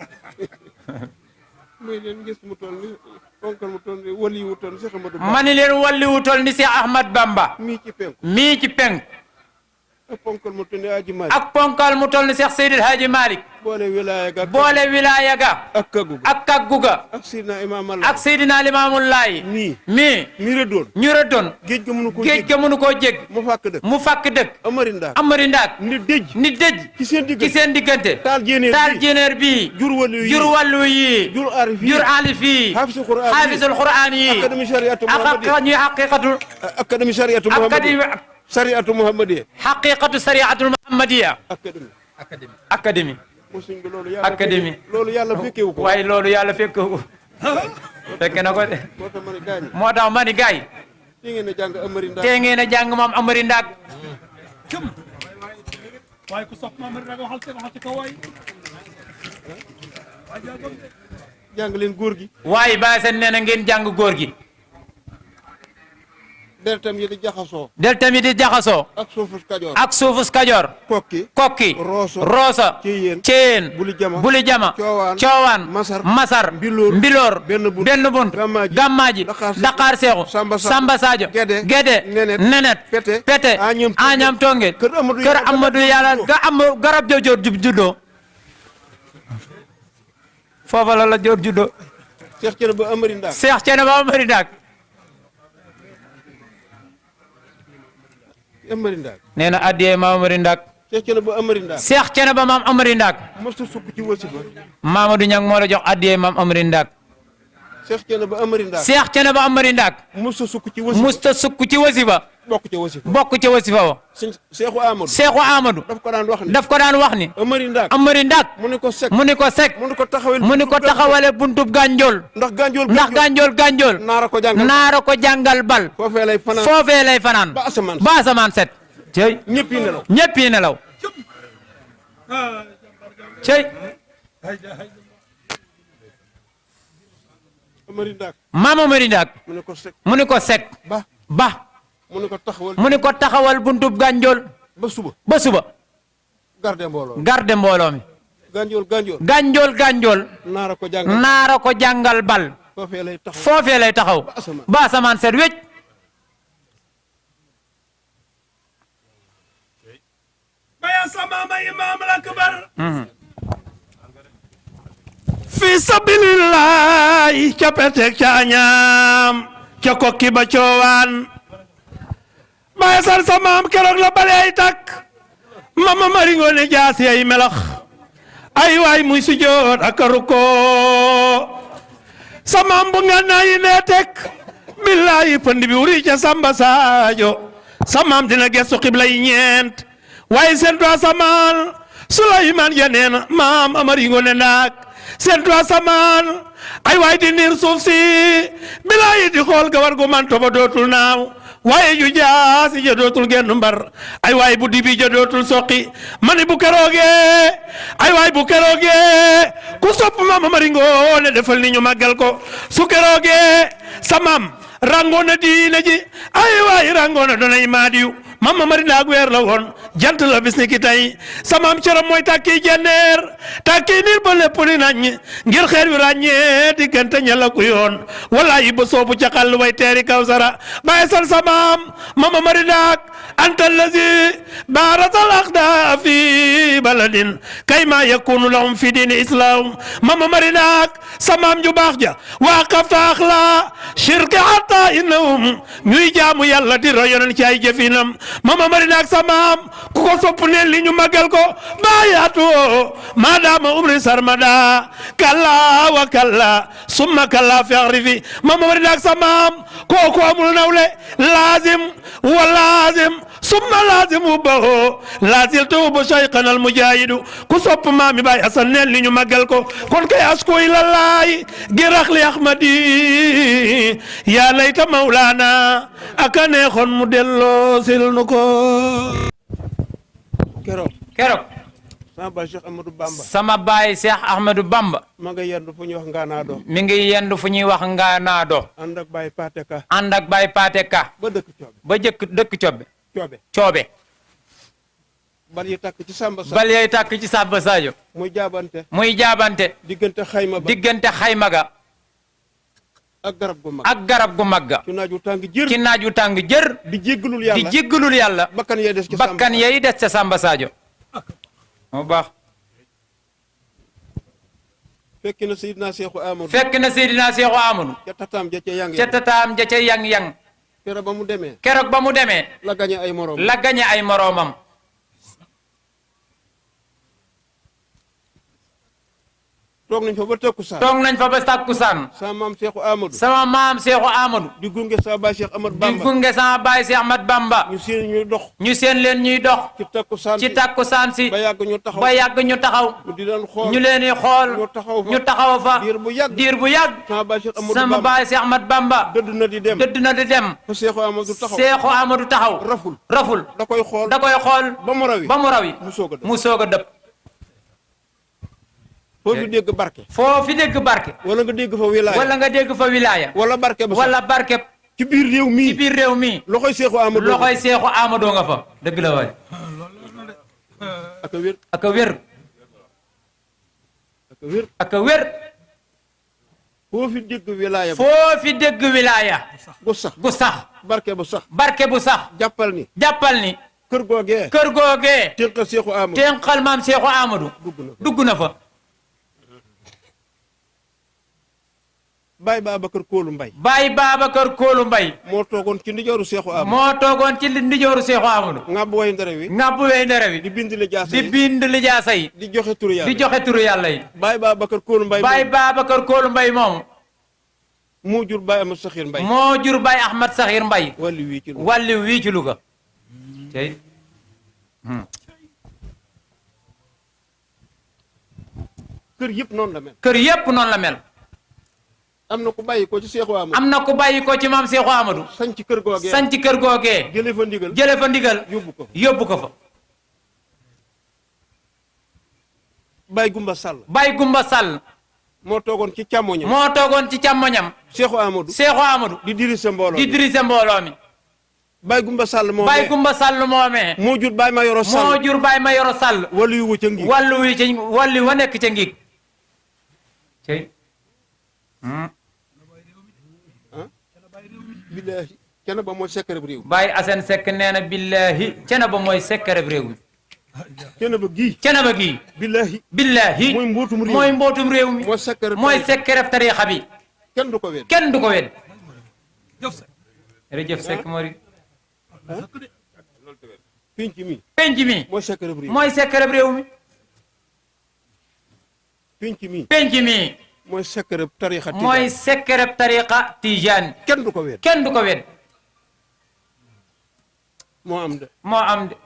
ma ni leen walli wu toll ni Cheikh Ahmad Bamba mii ci penk ak ponkal mu toll ni Cheikh Seydil Hadji Malick boole wilaya ga ak kaggu ga ak Seydina Limaamullaay mii ñu rëddoon géej ga mënu koo jég mu fàkk dëkk Amari Ndaak ni dëj ci seen diggante taal jénéer bii jur wàllu yi jur alif yi xaafisul Qur'aan yi ak ñuy sariatu muhammadiya haqiqatu sariatul muhammadiya académie loolu yàlla fekkewu ko waaye loolu yàlla fekkewu ko fekke na ko de moo tax ma ni gaay te ngeen a jàng moom Amari Ndaak waaye ku sopp Amari Ndaak waxal ci kaw waay jàng leen góor gi waaye bàyyi seen nee na ngeen jàng góor gi deltam yi di jaxasoo ak suufus kajoor kokki roosa céyeen buli jama coowaan masar mbiloor benn bunt gàmmaaji daqaar seexu samba sadio gede nenet pete añam tongeen kër amadou yàlla ga am garab joor juddoo foofa la joor juddoo Seex Ceneba Amari Ndaak nee na addiyee maam Amari Ndaak Seex Ceneba maam Amari Ndaak Mamadou Ñang moo la jox addiyee maam Amari Ndaak Seex Ceneba Amari Ndaak musta sukk ci wasifa bokk ci wasifa wa Seexu Amadou daf ko daan wax ni Amari Ndaak mu ni ko sek mu ni ko taxawale buntub gànjool ndax gànjool naara ko jàngal bal foofee lay fanaan ba asamaan set cey ñëpp yi nelaw cey maam Amari Ndaak mu ni ko sek ba mu ni ko taxawal buntub gànjool ba suba garde mbooloo mi gànjool naara ko jàngal bal foofee lay taxaw ba asamaan set wecc fi sabilillahi ca petek ca añaam ca kokki ba coowaan Baye Sar sa maam keroog la bale ay takk mama mari ngoone jaasi ay melax ay waay muy sujjoot ak ruko sa maam bu nga naa yi nee tek billahi pandi bi wuri ca Samba Sadio samaam dina gestu xibla yi ñeent waaye seen to asamaan Souleymane ja nee na maam Amari Ngoone Ndaak seen to asamaan ay waay di niir suuf si billahi di xool gawar gu man toba dootul naaw waaye ju jaasi ja dootul genn mbar ay waay bu dibi ja dootul soqi mani bu keroogee ay waay bu keroogee ku sopp maam Amari Ngoone defal ni ñu màggal ko su keroogee sa maam rangoona diine ji ay waay rangoona donay maadiyu maam Amari Ndaak weer la woon jant la bis ni ki tey sa maam Coro mooy tàkki jenneer tàkki niir ba lépp ni nañ ngir xeer wi ràññee diggante ñala ku yoon wallahi ba soobu ca xàll way teeri Kawsara baye sal sa maam Amari Ndaak anta allazi baarasal aqda fi baladin kayma yakunu lahum fi diini islam maam Amari Ndaak sa maam ju baax ja waqafta axla shirka hatta innahum ñuy jaamu yàlla di royoon ci ay jëfinam maam Amari Ndaak sa maam ku ko sopp neen li ñu magal ko bayaatu madama umri sarmada kalla wa kalla summa kalla fi axrifi maam Amari Ndaak sa maam kooku amul nawle lazim wa lazim summa lazim ubbaho laziltu bu shaykhana al mujahidu ku sopp maami Baay Asan neen li ñu magal ko kon kay asko ilallahi giraxli ahmadi ya layta mawlana aka neexoon mu delloo sil nu ko keroog sama baay Cheikh Ahmadou Bamba sama baay Cheikh Ahmadou Bamba ma nga yendu fu ñuy wax ngaanaado mi ngi yendu fu ñuy wax ngaanaado ànd ak Baay Paate Ka ànd ak Baay Paate Ka ba dëkk coobe ba jëkk dëkk coobe bal yi tàkk ci Samba Sadio bal yi tàkk ci Samba Sadio muy jaabante diggante xayma ga ak garab gu mag ga ci naaj wu tàng jër di jéggalul yàlla bakkan yay des ca Samba Sadio moo baax fekk na Seydina Seexu Amadou ca tataam ja ca yang keroog ba mu demee la gañe ay moroomam toog nañ fa ba takkusaan sama maam Seexu Amadou di gunge sama baay Cheikh Ahmad Bamba ñu seen leen ñuy dox ci takkusaan si ba yàgg ñu taxaw ñu leen di xool ñu taxaw fa diir bu yàgg sama baay Cheikh Ahmad Bamba dëdd na di dem Seexu Amadou taxaw raful da koy xool ba mu rawi mu soog a dëpp foo fi dégg barke wala nga dégg fa wilaaya wala barke ci biir réew mi loxoy Seexu Amadou nga fa dëgg la waay ak a wér foo fi dégg wilaaya gu sax barke bu sax jàppal ni kër googee ténqal maam Seexu Amadou dugg na fa Baay Babacar Koolu Mbay moo toogoon ci ndijooru Seexu Amadou ngàbb way ndere wi di bind lijaasa yi di joxe turu yàlla yi Baay Babacar Koolu Mbay moom moo jur Baay Ahmad Saxiir Mbay wàlli wii ci Louga tey kër yëpp noonu la mel am na ku bàyyi ko ci maam Seexu Amadou sañ ci kër googee jële fa ndigal yóbbu ko fa Baay Gumba Sall moo toogoon ci càmmoñam Seexu Amadou di diriger mbooloo mi Baay Gumba Sall moomee moo jur Baay Mayoro Sall wàllu wa nekk ca Ngiig billahi cene ba mooy sekkareb réew mi Baye Assane Seck nee na billahi cene ba mooy sekkareb réew mi cene ba gii billahi mooy mbootum réew mi mooy sekkareb tariixa bi kenn du ko wedd jërëjëf Seck Mori penc mi mooy sekkareb réew mi penc mi mooy secret tariqa tijaan mooy secret tariqa tijaan. kenn du ko wedd. kenn du ko wedd. moo am de. moo am de.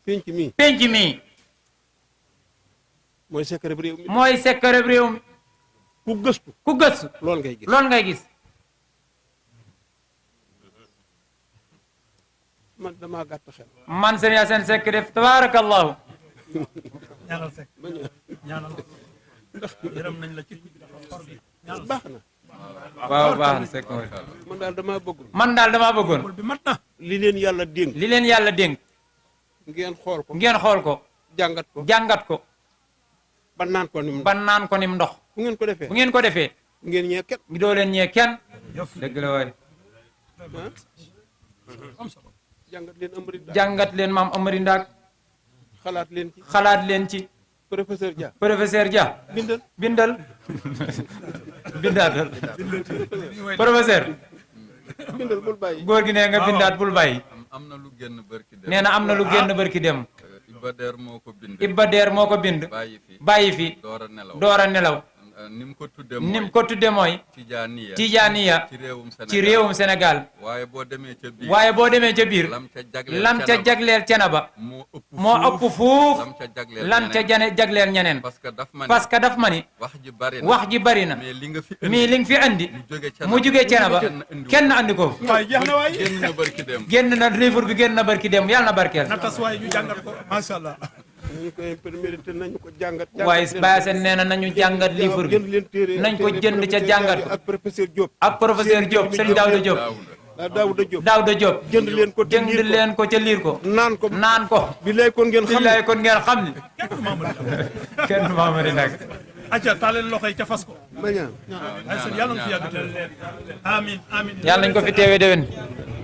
penc mi. penc mi. mooy secret réew mi. mooy secret réew mi. ku gëstu. ku gëstu. loolu ngay gis. loolu ngay gis. man damaa gàtt xel. man sëñ Assane Seck def tabaarakallahu. ñaanal Seck ñaanal ndax yërëm nañ la ci baax na. waaw baax na Seck. man daal damaa bëggoon. man daal damaa bëggoon. li leen yàlla dénk. li leen yàlla dénk. ngeen xool ko. ngeen xool ko. jàngat ko. jàngat ko. ba naan ko nim. ba naan ko nim ndox. bu ngeen ko defee. bu ngeen ko defee. ngeen ñee kenn. doo leen ñee kenn. dëgg la waay. jàngat leen Amary Ndaak. jàngat leen maam Amary Ndaak. xalaat leen ci. xalaat leen ci. professeur Dia. professeur Dia. bindal. bindal. bindaatal. professeur. bindal bul bàyyi. góor gi nee nga bindaat bul bàyyi. am na lu génn barki dem. nee na am na lu génn barki dem. Ibba Der moo ko bind. Ibba Der moo ko bind. bàyyi fi. door a nelaw. door a nelaw. ni mu ko tuddee ni mu ko tuddee mooy. Tijaaniya. Tijaaniya. ci réewum Sénégal. waaye boo demee ca biir. waaye boo demee ca biir. lam ca jagleel Cenaba. moo ëpp fuuf. lam ca jagleel ñeneen. parce que daf ma ni. wax ji bari na. mais li nga fi andi. mu jógee Cenaba kenn andi ko. waay jeex na waay. génn na barki dem. génn na livre bi génn na barki dem yàlla na barkeel. na tas waay ñu jàngat ko macha allah. nañu ko imprimer te nañu ko jàngat. waaye Baye Sène nee na nañu jàngat livre bi nañ ko jënd ca jàngat ko. ak professeur Diop. ak professeur Diop sëñ Daouda Diop. Daouda Diop. jënd leen ko jënd leen ko ca liir ko. naan ko naan ko. bi lay kon ngeen xam billaay kon ngeen xam ni. kenn du Mamady nag. acca taaleen loxo yi ca fas ko. ma ñaan. yàlla na fi yàgg te amiin amiin. yàlla nañ ko fi teewee déwén.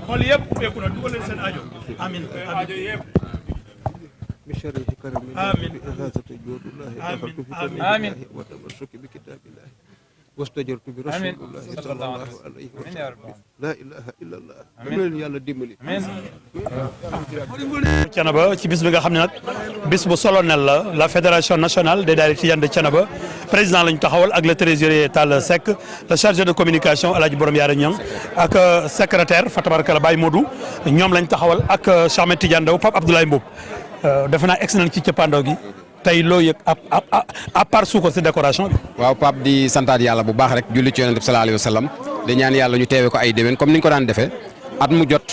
xool yëpp feeku na dugal leen seen aajo. amiin amiin. بشر كرم آمين بإغاثة جود الله دخلت في آمين آمين وتمسك بكتاب الله واستجرت برسول آمين الله صلى الله عليه وسلم لا إله إلا الله yàlla dimbali Thiénaba ci bis bi nga xam ne nag bis bu solennel la fédération nationale des daayira Tidianes de Thiénaba président lañu taxawal ak le trésorier Tall Seck le chargé de communication El Hadj Borom Yaara Niang ak secrétaire Fatabarakala Baye Modou ñoom lañ taxawal ak Cheikh Ahmed Tidiane Ndaw Pape Abdoulaye Mboup defe naa egsi nañ ci cëppaandaw gi tey loo yëg à part suukar si décoration bi. waaw Pape di santaat yàlla bu baax rek julli ci yonent bi sallallahu alayhi wa sallam di ñaan yàlla ñu teewe ko ay déwén comme ni ñu ko daan defee at mu jot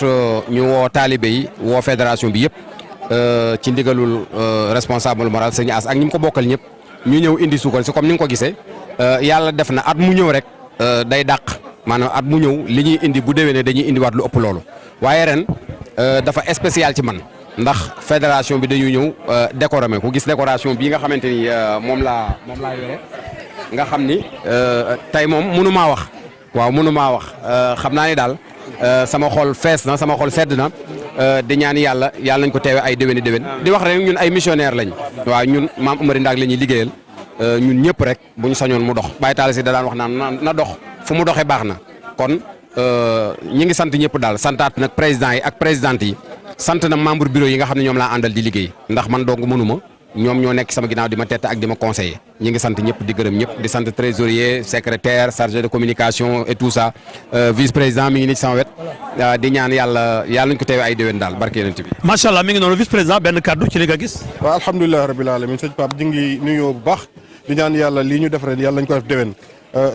ñu woo taalibe yi woo fédération bi yëpp ci ndigalul responsable moral sëñ As ak ñi mu ko bokkal ñëpp ñu ñëw indi suukar si comme ni nga ko gisee yàlla def na at mu ñëw rek day dàq maanaam at mu ñëw li ñuy indi bu déwénee dañuy indiwaat lu ëpp loolu waaye ren dafa spécial ci man. ndax fédération bi dañuy ñëw décorer ku gis décoration bii nga xamante ni moom laa yore nga xam ni tey moom mënu maa wax waaw mënu maa wax xam naa ni daal sama xol fees na sama xol sedd na di ñaan yàlla nañ ko teewe ay déwéni déwén di wax rek ñun ay missionnaire lañ waaw ñun maam Amary Ndaak la ñuy liggéeyal ñun ñëpp rek bu ñu sañoon mu dox Baye Tall si da daan wax naan na dox fu mu doxee baax na kon ñi ngi sant ñëpp daal santaat nag président yi ak présidente yi sant na membre bureau yi nga xam ne ñoom laa àndal di liggéey ndax man dong mënuma ñoom ñoo nekk sama ginnaaw di ma tette ak di ma conseiller ñi ngi sant ñëpp di gërëm ñëpp di sant trésorier secrétaire chargé de communication et tout ça vice président mi ngi nii ci sama wet di ñaan yàlla nañ ko teewee ay déwén daal barke yonent bi. macha allah mi ngi noonu vice président benn kaddu ci li nga gis. waaw alhamdulilah rabil alamin sëñ Pape di ngi nuyoo bu baax di ñaan yàlla lii ñu def ren yàlla nañ ko def déwén.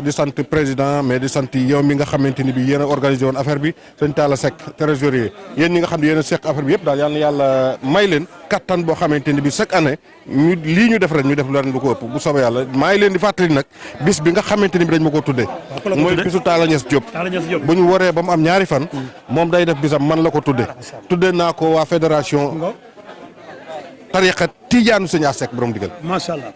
di sant président mais di sant yow mi nga xamante ni bi yéen a organisé woon affaire bi sëñ Talla Seck trésorier yéen ñi nga xam ne yéen a seq affaire bi yëpp daal yàlla may leen kattan boo xamante ni bi chaque année lii ñu def ren ñu def ren lu ko ëpp bu soobee yàlla maa ngi leen di fàttali nag bis bi nga xamante ni bi dañ ma ko tuddee mooy bisu Talla Niass Diop bu ñu waree ba mu am ñaari fan moom day def bisam man la ko tuddee naa ko waa fédération tariqa Tidiane sëñ As Seck borom digal macha allah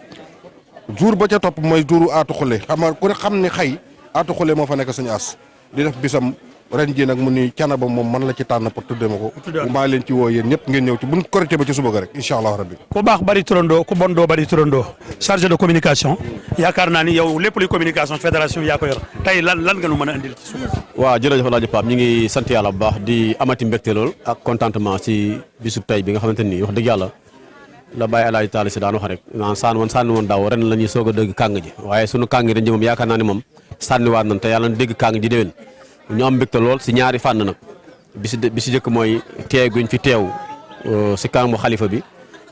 jour ba ca topp mooy jouru aatu xule ku ne xam ne xëy aatu xule moo fa nekk suñu as di def bisam ren ji nag mu ni Thiénaba moom man la ci tànn pour tuddee ma ko maa leen ci woo yéen ñëpp ngeen ñëw ci buñ korité ba ci suba ga rek incha allah rabbi ku baax bari turandoo ku bon doo bari turandoo chargé de communication yaakaar naa ni yow lépp luy communication fédération yaa ko yor tey lan nga nu mën a indil ci suba waaw jërëjëf Alaaji Pape ñu ngi sant yàlla bu baax di amati mbégte lool ak contentement ci bisub tey bi nga xamante ni wax dëgg yàlla la bàyyi alaaji taala si daan wax rek naan sànni woon daaw ren la ñuy soog a dégg kàng ji waaye sunu kàng ji dañ moom yaakaar naa ne moom sànniwaat nañ te yàlla na dégg kàng ji déwén ñu am mbégte lool si ñaari fànn nag bi si jëkk mooy teew guñ fi teew si kanamu xalifa bi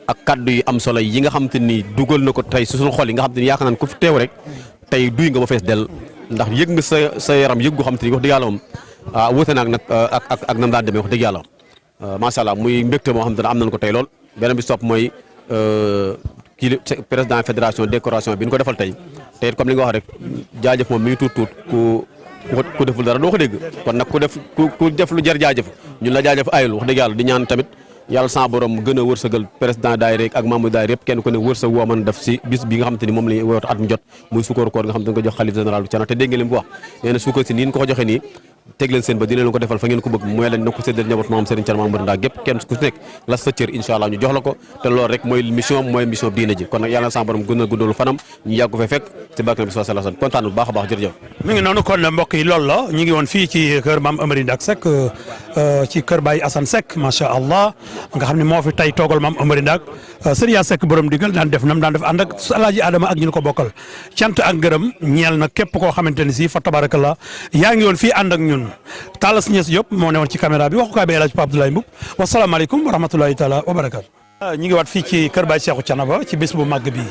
ak kaddu yi am solo yi nga xam te ni dugal na ko tey si suñu xol yi nga xam te ni yaakaar naa ne ku fi teew rek tey duy nga ba fees del ndax yëg nga sa yaram yëg gu xam te ni wax dëgg yàlla moom wuute naag nag ak nam daan demee wax dëgg yàlla macha allah muy mbégte moo xam te ne am nañ ko tey lool beneen bi topp mooy kii président fédération décoration bi ñu ko defal tey te it comme li nga wax rek jaajëf moom mi ngi tuut ku deful dara doo ko dégg kon nag ku def lu jar jaajëf ñun la jaajëf ayul wax dëgg yàlla di ñaan tamit yàlla sa borom gën a wërsëgal président daayira ak membre daayira yëpp kenn ku ne wërsëg woo mën def si bis bi nga xam te ni moom la ñuy woote at mu jot muy sukkaru koor nga xam te ne ko jox xalif général bu Thiénaba te dégg ngeen li mu wax nee na sukkar si nii ko joxe nii teg leen seen ba dina leen ko defal fa ngeen ko bëgg mooy leen na ko séddal njaboot maam Serigne Thiénaba Mamadou Ndak gépp kenn ku si nekk la sa cër incha allah ñu jox la ko te loolu rek mooy mission diine ji kon nag yàlla sa borom gën a guddalu fanam ñu yàgg ko fay fekk si barke bi sallallahu alayhi wasallam kontaan bu baax a baax jërëjëf mi ngi noonu kon mbokk yi loolu la ñu ngi woon fii ci kër maam Amary Ndak Seck ci kër Baye Assane Seck macha allah nga xam ne moo fi tey toogal maam Amary Ndak Serigne Seck borom digal daan def ànd ak Alaaji Adama ak ñu ko bokkal cant ak ngërëm ñeel na képp koo xamante ni si fa tabarakallah yaa ngi woon fii ànd ak ñun Talla Niass Diop moo newoon ci caméra bi waxukaay bi El Hadj Pape Abdoulaye Mboup wasalaamaaleykum wa rahmatulahi taala wa barakaatu. ñu ngi waat fii ci kër Baye Cheikhou Thiénaba ci bés bu màgg bi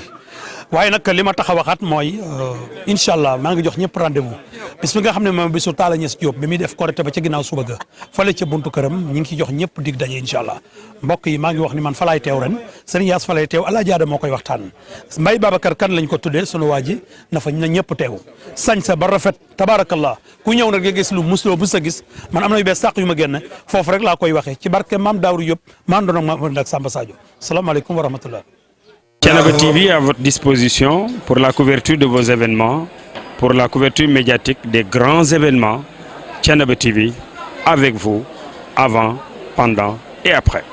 waaye nag li ma tax a waxaat mooy incha allah maa ngi jox ñëpp rendez-vous bis bi nga xam ne moom bisu Talla Niass Diop bi muy def Korité ba ca ginnaaw suba ga fale ca buntu këram ñu ngi ci jox ñëpp dig daje incha allah mbokk yi maa ngi wax ni man fa laay teew ren Serigne Yass fa lay teew Alaaji Aada moo koy waxtaan Mbaye Babacar kan lañ ko tuddee sunu waa ji na fa na ñëpp teew sañ sa ba rafet tabarakallah ku ñëw nag nga gis lu musloo bu sa gis man am na yu bees sàq yu ma génne foofu rek laa koy waxee ci barke maam Daawru Diop maa ndoon ak maam ak Samba Sadio salaamaaleykum wa rahmatullah. Thiénaba TV à votre disposition pour la couverture de vos événements, pour la couverture médiatique des grands événements. Thiénaba TV avec vous avant, pendant et après.